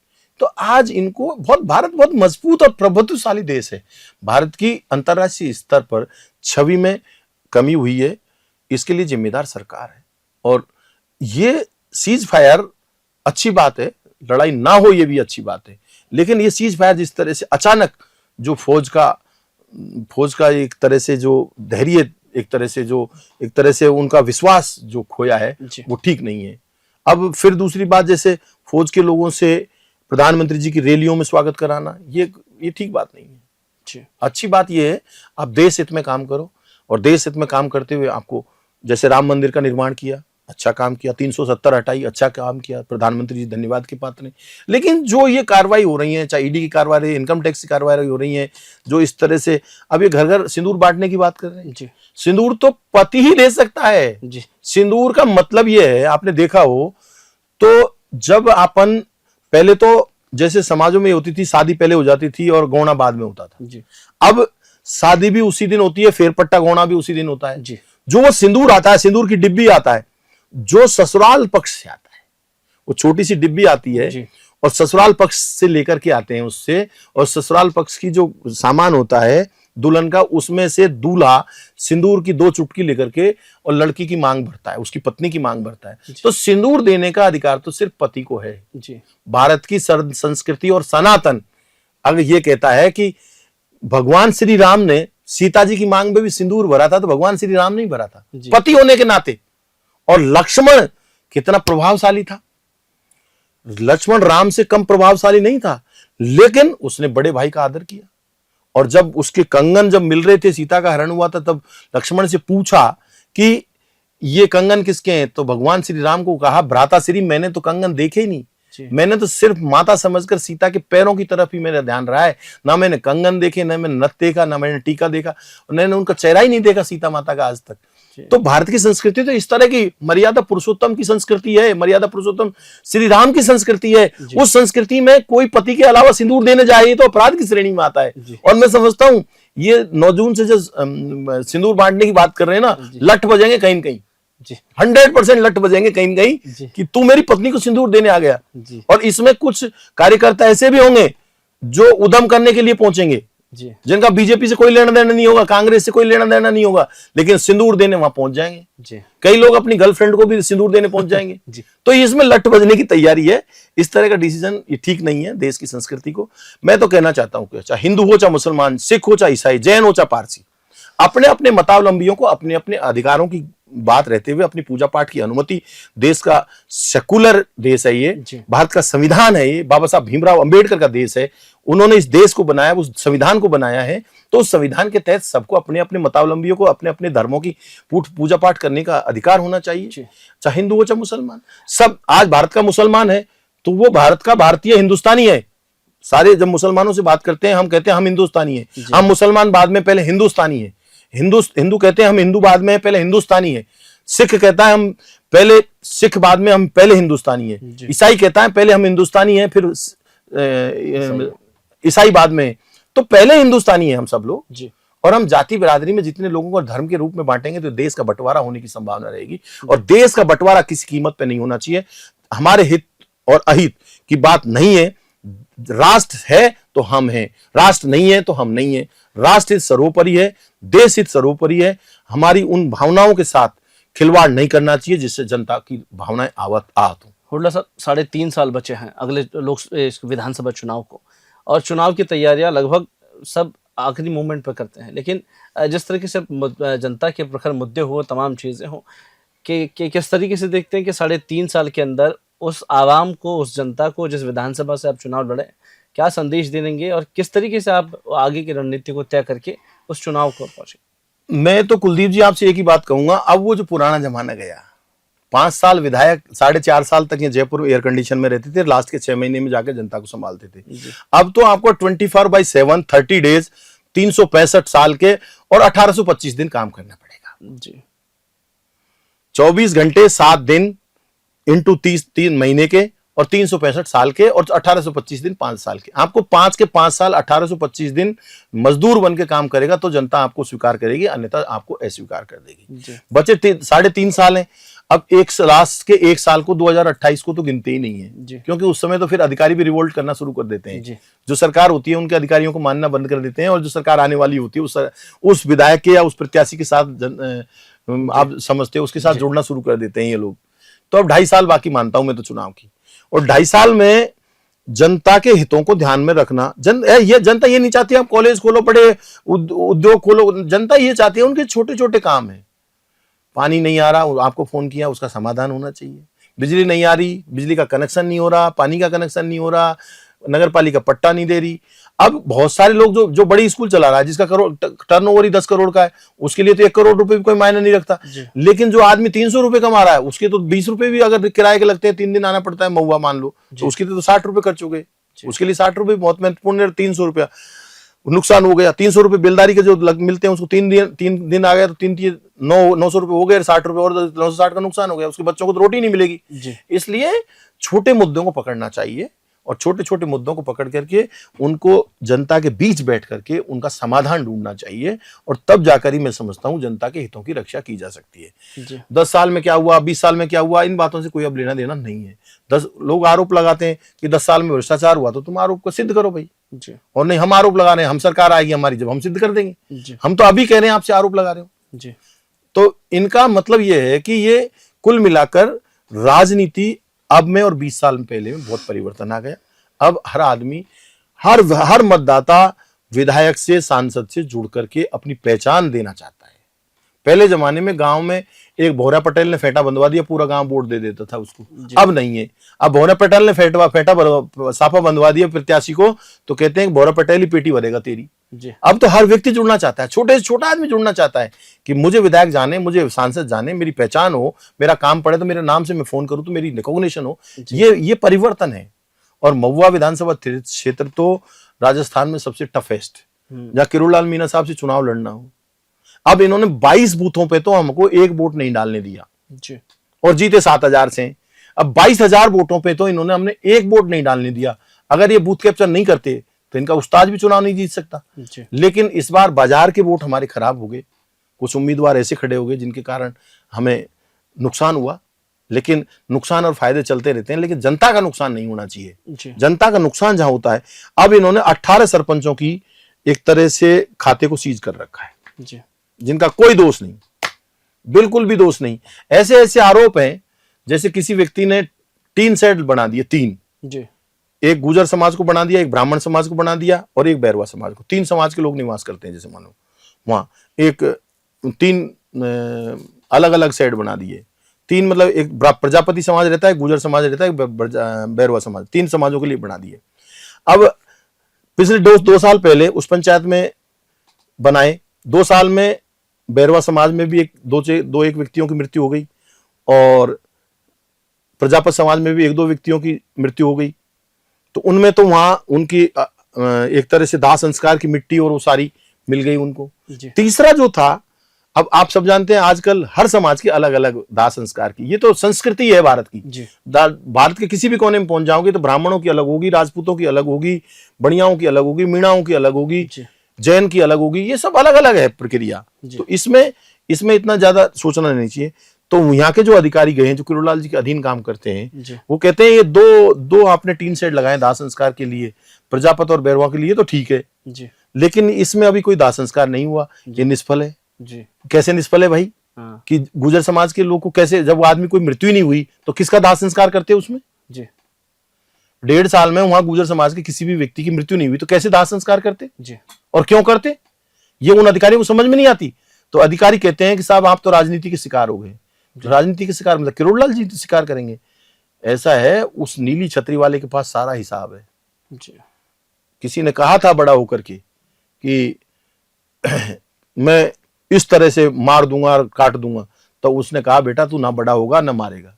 तो आज इनको भारत बहुत मजबूत और प्रभुत्वशाली देश है। भारत की अंतर्राष्ट्रीय स्तर पर छवि में कमी हुई है, इसके लिए जिम्मेदार सरकार है। और ये सीज फायर अच्छी बात है, लड़ाई ना हो ये भी अच्छी बात है, लेकिन ये सीज फायर जिस तरह से अचानक जो फौज का एक तरह से जो धैर्य, एक तरह से उनका विश्वास जो खोया है वो ठीक नहीं है। अब फिर दूसरी बात, जैसे फौज के लोगों से प्रधानमंत्री जी की रैलियों में स्वागत कराना, ये ठीक बात नहीं है। जी। अच्छी बात ये है आप देश हित में काम करो, और देश हित में काम करते हुए आपको, जैसे राम मंदिर का निर्माण किया, अच्छा काम किया, 370 हटाई, अच्छा काम किया, प्रधानमंत्री जी धन्यवाद के पात्र हैं। लेकिन जो ये कार्रवाई हो रही है, चाहे ईडी की कार्रवाई, इनकम टैक्स की कार्रवाई हो रही है, जो इस तरह से अब ये घर घर सिंदूर बांटने की बात कर रहे हैं जी। सिंदूर तो पति ही दे सकता है जी। सिंदूर का मतलब ये है, आपने देखा हो तो जब अपन पहले तो जैसे समाजों में होती थी, शादी पहले हो जाती थी और गौना बाद में होता था। जी। अब शादी भी उसी दिन होती है, फेरपट्टा गौना भी उसी दिन होता है। जी। जो वो सिंदूर आता है, सिंदूर की डिब्बी आता है, जो ससुराल पक्ष से आता है, वो छोटी सी डिब्बी आती है जी। और ससुराल पक्ष से लेकर के आते हैं उससे, और ससुराल पक्ष की जो सामान होता है दुल्हन का, उसमें से दूल्हा सिंदूर की 2 चुटकी लेकर के और लड़की की मांग भरता है, उसकी पत्नी की मांग भरता है। तो सिंदूर देने का अधिकार तो सिर्फ पति को है। जी। भारत की संस्कृति और सनातन अगर ये कहता है कि भगवान श्री राम ने सीता जी की मांग में भी सिंदूर भरा था, तो भगवान श्री राम नहीं भरा था, पति होने के नाते। और लक्ष्मण कितना प्रभावशाली था, लक्ष्मण राम से कम प्रभावशाली नहीं था, लेकिन उसने बड़े भाई का आदर किया। और जब उसके कंगन जब मिल रहे थे, सीता का हरण हुआ था, तब लक्ष्मण से पूछा कि ये कंगन किसके हैं, तो भगवान श्री राम को कहा, भ्राता श्री मैंने तो कंगन देखे ही नहीं, मैंने तो सिर्फ माता समझकर सीता के पैरों की तरफ ही मेरा ध्यान रहा है, ना मैंने कंगन देखे, ना मैंने नथ देखा, ना मैंने टीका देखा, मैंने उनका चेहरा ही नहीं देखा सीता माता का आज तक। तो भारत की संस्कृति तो इस तरह की मर्यादा पुरुषोत्तम की संस्कृति है, मर्यादा पुरुषोत्तम श्री राम की संस्कृति है। उस संस्कृति में कोई पति के अलावा सिंदूर देने जाए तो अपराध की श्रेणी में आता है। और मैं समझता हूं ये 9 जून से जो सिंदूर बांटने की बात कर रहे हैं ना, लठ बजेंगे कहीं न कहीं, 100% लठ बजेंगे कहीं न कहीं कि तू मेरी पत्नी को सिंदूर देने आ गया। और इसमें कुछ कार्यकर्ता ऐसे भी होंगे जो उद्यम करने के लिए पहुंचेंगे, जिनका बीजेपी से कोई लेना देना नहीं होगा, कांग्रेस से कोई लेना देना नहीं होगा, लेकिन सिंदूर देने वहां पहुंच जाएंगे। कई लोग अपनी गर्लफ्रेंड को भी सिंदूर देने पहुंच जाएंगे। तो इसमें लठ बजने की तैयारी है। इस तरह का डिसीजन ये ठीक नहीं है देश की संस्कृति को। मैं तो कहना चाहता हूं कि चाहे हिंदू हो, चाहे मुसलमान, सिख हो, चाहे ईसाई, जैन हो, चाहे पारसी, अपने अपने मतावलंबियों को अपने अपने अधिकारों की बात रहते हुए अपनी पूजा पाठ की अनुमति, देश का सेकुलर देश है ये, भारत का संविधान है ये, बाबा साहब भीमराव अंबेडकर का देश है, उन्होंने इस देश को बनाया, उस संविधान को बनाया है। तो उस संविधान के तहत सबको अपने अपने मतावलंबियों को अपने अपने धर्मों की पूजा पाठ करने का अधिकार होना चाहिए, चाहे हिंदू हो चाहे मुसलमान। सब आज भारत का मुसलमान है तो वो भारत का भारतीय हिंदुस्तानी है। सारे जब मुसलमानों से बात करते हैं हम कहते हैं हम हिंदुस्तानी है, हम मुसलमान बाद में पहले हिंदुस्तानी है। हिंदू कहते हैं हम हिंदू बाद में पहले हिंदुस्तानी है। सिख कहता है हम पहले सिख बाद में हम पहले हिंदुस्तानी है। ईसाई कहता है पहले हम हिंदुस्तानी है फिर ईसाई बाद में। तो पहले हिंदुस्तानी है हम सब लोग। और हम जाति बिरादरी में जितने लोगों को धर्म के रूप में बांटेंगे तो देश का बंटवारा होने की संभावना रहेगी। और देश का बंटवारा किसी कीमत पे नहीं होना चाहिए। हमारे हित और अहित की बात नहीं है। राष्ट्र है तो हम हैं, राष्ट्र नहीं है तो हम नहीं है। राष्ट्र हित सर्वोपरि है, देश हित सर्वोपरि है। हमारी उन भावनाओं के साथ खिलवाड़ नहीं करना चाहिए जिससे जनता की भावनाएं आहत हो। हुड्डा साहब, 3.5 साल बचे हैं अगले विधानसभा चुनाव को, और चुनाव की तैयारियां लगभग सब आखिरी मोमेंट पर करते हैं। लेकिन जिस तरीके से जनता के प्रखर मुद्दे हो, तमाम चीज़ें हों, कि किस तरीके से देखते हैं कि 3.5 साल के अंदर उस आवाम को, उस जनता को जिस विधानसभा से आप चुनाव लड़े, क्या संदेश देंगे और किस तरीके से आप आगे की रणनीति को तय करके उस चुनाव को पहुंचे? मैं तो कुलदीप जी आपसे एक ही बात कहूंगा, अब वो जो पुराना जमाना गया। 5 साल विधायक 4.5 साल तक ये जयपुर एयर कंडीशन में रहते थे, लास्ट के 6 महीने में जाकर जनता को संभालते थे। अब तो आपको 24/7 30 डेज 365 साल के और 1825 दिन काम करना पड़ेगा। 24 घंटे 7 दिन इंटू 3 महीने के और 365 साल के और 1825 दिन 5 साल के। आपको 5 के 5 साल 1825 दिन मजदूर बन के काम करेगा तो जनता आपको स्वीकार करेगी, अन्यथा आपको अस्वीकार कर देगी। बचे 3.5 साल हैं। अब लास्ट के 1 साल को 2028 को तो गिनते ही नहीं है, क्योंकि उस समय तो फिर अधिकारी भी रिवोल्ट करना शुरू कर देते हैं। जो सरकार होती है उनके अधिकारियों को मानना बंद कर देते हैं, और जो सरकार आने वाली होती है उस विधायक के या उस प्रत्याशी के साथ आप समझते हो उसके साथ जुड़ना शुरू कर देते हैं ये लोग। तो अब 2.5 साल बाकी मानता हूं मैं तो चुनाव की, और 2.5 साल में जनता के हितों को ध्यान में रखना। जनता ये नहीं चाहती आप कॉलेज खोलो, बड़े उद्योग खोलो। जनता ये चाहती है उनके छोटे छोटे काम है। पानी नहीं आ रहा, आपको फोन किया, उसका समाधान होना चाहिए। बिजली नहीं आ रही, बिजली का कनेक्शन नहीं हो रहा, पानी का कनेक्शन नहीं हो रहा, नगर पालिका पट्टा नहीं दे रही। अब बहुत सारे लोग जो बड़ी स्कूल चला रहा है, जिसका टर्नओवर ही 10 करोड़ का है, उसके लिए तो 1 करोड़ रुपए भी कोई मायने नहीं रखता। लेकिन जो आदमी 300 रुपए कमा रहा है, उसके तो 20 रुपए भी अगर किराए के लगते हैं, 3 दिन आना पड़ता है महुआ मान लो, तो उसके तो 60 रुपए खर्च हो गए। उसके लिए 60 रुपए बहुत महत्वपूर्ण है। 300 रुपया नुकसान हो गया। 300 रुपए बिलदारी के जो मिलते हैं, उसको 3 दिन आ गया तो 900 रुपए हो गए, 60 रुपए और 960 का नुकसान हो गया। उसके बच्चों को तो रोटी नहीं मिलेगी। इसलिए छोटे मुद्दों को पकड़ना चाहिए और छोटे छोटे मुद्दों को पकड़ करके उनको जनता के बीच बैठ करके उनका समाधान ढूंढना चाहिए, और तब जाकर ही मैं समझता हूं जनता के हितों की रक्षा की जा सकती है। 10 साल में क्या हुआ, 20 साल में क्या हुआ, इन बातों से कोई अब लेना देना नहीं है। 10 लोग आरोप लगाते हैं कि 10 साल में भ्रष्टाचार हुआ, तो तुम आरोप को सिद्ध करो भाई। और नहीं हम आरोप लगा रहे हैं, हम सरकार आएगी हमारी जब हम सिद्ध कर देंगे। हम तो अभी कह रहे हैं आपसे आरोप लगा रहे हो। तो इनका मतलब यह है कि ये कुल मिलाकर राजनीति अब में और 20 साल पहले में बहुत परिवर्तन आ गया। अब हर आदमी, हर मतदाता विधायक से, सांसद से जुड़ करके अपनी पहचान देना चाहता है। पहले जमाने में गांव में एक भोरा पटेल ने फेंटा बंधवा दिया, पूरा गांव वोट दे देता था उसको। अब नहीं है। अब भोरा पटेल ने फेंटा साफा बंधवा दिया प्रत्याशी को, तो कहते हैं भोरा पटेल ही पेटी भरेगा तेरी। अब तो हर व्यक्ति जुड़ना चाहता है, छोटे से छोटा आदमी जुड़ना चाहता है कि मुझे विधायक जाने, मुझे सांसद जाने, मेरी पहचान हो, मेरा काम पड़े तो मेरे नाम से मैं फोन करूं तो मेरी रिकॉग्निशन हो। ये परिवर्तन है। और महुआ विधानसभा क्षेत्र तो राजस्थान में सबसे टफेस्ट, जहां किरोड़लाल मीणा साहब से चुनाव लड़ना हो। अब इन्होंने 22 बूथों पे तो हमको एक वोट नहीं डालने दिया और जीते 7000 से। अब 22,000 वोटों पे तो इन्होंने हमने एक वोट नहीं डालने दिया। अगर ये बूथ कैप्चर नहीं करते तो इनका उस्ताद भी चुनाव नहीं जीत सकता। लेकिन इस बार बाजार के वोट हमारे खराब हो गए। कुछ उम्मीदवार ऐसे खड़े हो गए जिनके कारण हमें नुकसान हुआ। लेकिन नुकसान और फायदे चलते रहते हैं, लेकिन जनता का नुकसान नहीं होना चाहिए। जनता का नुकसान जहां होता है, अब इन्होंने 18 सरपंचों की एक तरह से खाते को सीज कर रखा है, जिनका कोई दोष नहीं, बिल्कुल भी दोष नहीं। ऐसे ऐसे आरोप हैं जैसे किसी व्यक्ति ने 3 सेट बना दिए, 3, एक गुर्जर समाज को बना दिया, एक ब्राह्मण समाज को बना दिया और एक बैरवा समाज को। 3 समाज के लोग निवास करते हैं जैसे मानो वहां, एक 3 अलग अलग सेट बना दिए। 3 मतलब एक प्रजापति समाज रहता है, गुर्जर समाज रहता है, बैरवा समाज, 3 समाजों के लिए बना दिए। अब पिछले 2 साल पहले उस पंचायत में बनाए, 2 साल में बैरवा समाज में भी एक व्यक्तियों की मृत्यु हो गई और प्रजापति समाज में भी 1-2 व्यक्तियों की मृत्यु हो गई। तो उनमें तो वहां उनकी एक तरह से दाह संस्कार की मिट्टी और वो सारी मिल गई उनको। तीसरा जो था, अब आप सब जानते हैं आजकल हर समाज की अलग अलग दाह संस्कार की, ये तो संस्कृति है भारत की। भारत के किसी भी कोने में पहुंच जाओगे तो ब्राह्मणों की अलग होगी, राजपूतों की अलग होगी, बनियाओं की अलग होगी, मीणाओं की अलग होगी, जैन की अलग होगी। ये सब अलग अलग है प्रक्रिया। तो इसमें इतना ज्यादा सोचना नहीं चाहिए। तो यहाँ के जो अधिकारी गए हैं, जो किरोड़लाल जी के अधीन काम करते हैं, वो कहते हैं ये दो आपने 3 सेट लगाए दाह संस्कार के लिए, प्रजापति और बैरवा के लिए, तो ठीक है। लेकिन इसमें अभी कोई दाह संस्कार नहीं हुआ, ये निष्फल है। कैसे निष्फल है भाई? कि गुर्जर समाज के लोग को कैसे, जब वो आदमी कोई मृत्यु नहीं हुई तो किसका दाह संस्कार करते उसमें? 1.5 साल में वहां गुर्जर समाज के किसी भी व्यक्ति की मृत्यु नहीं हुई तो कैसे दाह संस्कार करते? और क्यों करते? ये उन अधिकारियों को समझ में नहीं आती। तो अधिकारी कहते हैं कि साहब आप तो राजनीति के शिकार हो गए। राजनीति के शिकार मतलब किरोड़लाल जी शिकार करेंगे? ऐसा है, उस नीली छतरी वाले के पास सारा हिसाब है। किसी ने कहा था बड़ा होकर के कि मैं इस तरह से मार दूंगा और काट दूंगा, तो उसने कहा बेटा तू ना बड़ा होगा ना मारेगा।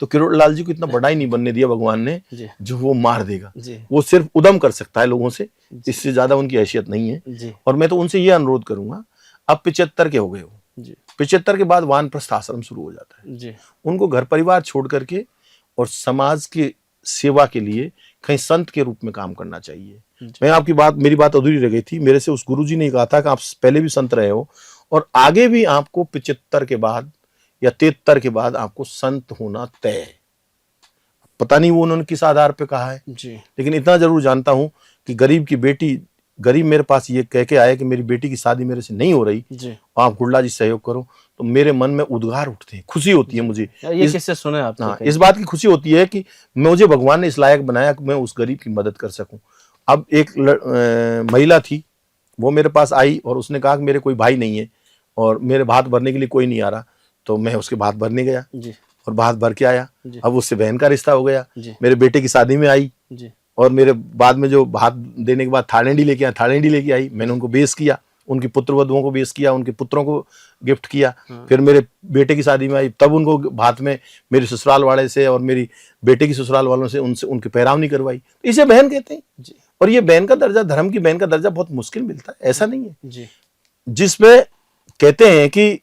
तो किरोड़लाल जी को इतना बड़ा ही नहीं बनने दिया भगवान ने जो वो मार देगा। वो सिर्फ उदम कर सकता है लोगों से, इससे ज्यादा उनकी हैसियत नहीं है। और मैं तो उनसे ये अनुरोध करूंगा, अब 75 के हो गए हो, 75 के बाद वानप्रस्थ आश्रम शुरू हो जाता है। उनको घर परिवार छोड़ करके और समाज की सेवा के लिए कहीं संत के रूप में काम करना चाहिए। मेरी बात अधूरी रह गई थी। मेरे से उस गुरुजी ने कहा था कि आप पहले भी संत रहे हो और आगे भी आपको 75 के बाद या 73 के बाद आपको संत होना तय है। पता नहीं वो उन्होंने किस आधार पे कहा है, लेकिन इतना जरूर जानता हूं कि गरीब मेरे पास ये कह के आए कि मेरी बेटी की शादी मेरे से नहीं हो रही, आप गुड़ला जी सहयोग करो, तो मेरे मन में उद्गार उठते हैं, खुशी होती है मुझे। ये किससे सुने आपने? हाँ, इस बात की खुशी होती है कि मुझे भगवान ने इस लायक बनाया कि मैं उस गरीब की मदद कर सकूं। अब एक महिला थी, वो मेरे पास आई और उसने कहा कि मेरे कोई भाई नहीं है और मेरे भात भरने के लिए कोई नहीं आ रहा, तो मैं उसके भात भरने गया। और हाथ भर के आया। जी। अब उससे बहन का रिश्ता हो गया, जी। मेरे बेटे की शादी में आई जी। और मेरे बाद में जो हाथ देने के बाद थालेंडी लेके आया, थालेंडी लेके आई, मैंने उनको बेस किया, उनकी पुत्र वधुओं को बेस किया, उनके पुत्रों को गिफ्ट किया। फिर मेरे बेटे की शादी में आई, तब उनको हाथ में मेरे ससुराल वाले से और मेरी बेटे की ससुराल वालों से उनसे उनकी पैरावनी करवाई। तो इसे बहन कहते हैं। जी। और ये बहन का दर्जा, धर्म की बहन का दर्जा बहुत मुश्किल मिलता है, ऐसा नहीं है। जी। जिसमें कहते हैं कि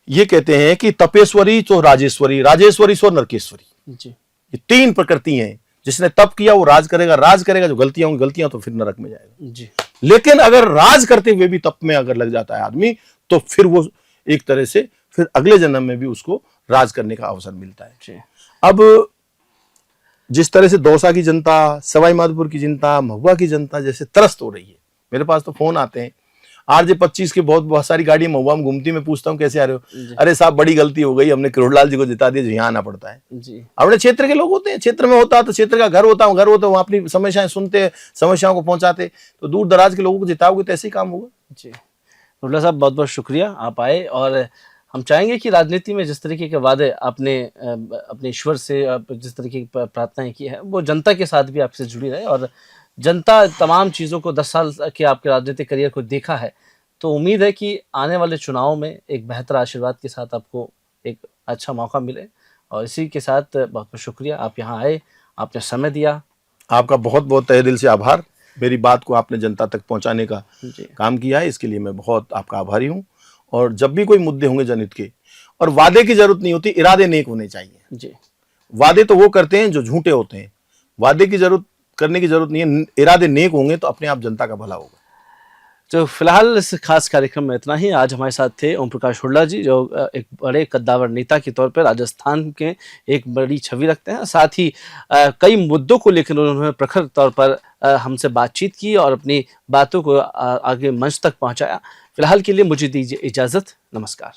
ये कहते हैं कि तपेश्वरी तो राजेश्वरी, राजेश्वरी सो नरकेश्वरी, जी। ये तीन प्रकृति हैं। जिसने तप किया वो राज करेगा, राज करेगा, जो गलतियां होंगी गलतियां तो फिर नरक में जाएगा। जी। लेकिन अगर राज करते हुए भी तप में अगर लग जाता है आदमी, तो फिर वो एक तरह से फिर अगले जन्म में भी उसको राज करने का अवसर मिलता है। जी। अब जिस तरह से दौसा की जनता, सवाई माधोपुर की जनता, महुआ की जनता जैसे त्रस्त हो रही है, मेरे पास तो फोन आते हैं, RJ 25 की बहुत सारी गाड़ी महुआ में घूमती, मैं पूछता हूँ कैसे आ रहे हो, अरे साहब बड़ी गलती हो गई, हमने करोड़लाल जी को जिता दिया, यहाँ आना पड़ता है। जी। अपने क्षेत्र के लोग होते हैं, क्षेत्र में होता तो क्षेत्र का घर होता, वहाँ अपनी समस्याएं सुनते, समस्याओं को पहुंचाते, तो दूर दराज के लोगों को जिताओगे तो ऐसे ही काम होगा। जी। करोड़ला साहब बहुत बहुत शुक्रिया, आप आए। और हम चाहेंगे कि राजनीति में जिस तरीके के वादे आपने अपने ईश्वर से जिस तरीके की प्रार्थनाएं की है, वो जनता के साथ भी आपसे जुड़ी रहे। और जनता तमाम चीज़ों को 10 साल के आपके राजनीतिक करियर को देखा है, तो उम्मीद है कि आने वाले चुनाव में एक बेहतर आशीर्वाद के साथ आपको एक अच्छा मौका मिले। और इसी के साथ बहुत बहुत शुक्रिया, आप यहाँ आए, आपने समय दिया। आपका बहुत बहुत तहे दिल से आभार, मेरी बात को आपने जनता तक पहुंचाने का काम किया है, इसके लिए मैं बहुत आपका आभारी हूँ। और जब भी कोई मुद्दे होंगे जनहित के, और वादे की जरूरत नहीं होती, इरादे नेक होने चाहिए। जी। वादे तो वो करते हैं जो झूठे होते हैं, वादे की जरूरत करने की जरूरत नहीं है, इरादे नेक होंगे तो अपने आप जनता का भला होगा। तो फिलहाल इस खास कार्यक्रम में इतना ही। आज हमारे साथ थे ओम प्रकाश हुड्डा जी, जो एक बड़े कद्दावर नेता के तौर पर राजस्थान के एक बड़ी छवि रखते हैं। साथ ही कई मुद्दों को लेकर उन्होंने प्रखर तौर पर हमसे बातचीत की और अपनी बातों को आगे मंच तक पहुंचाया। फिलहाल के लिए मुझे दीजिए इजाज़त, नमस्कार।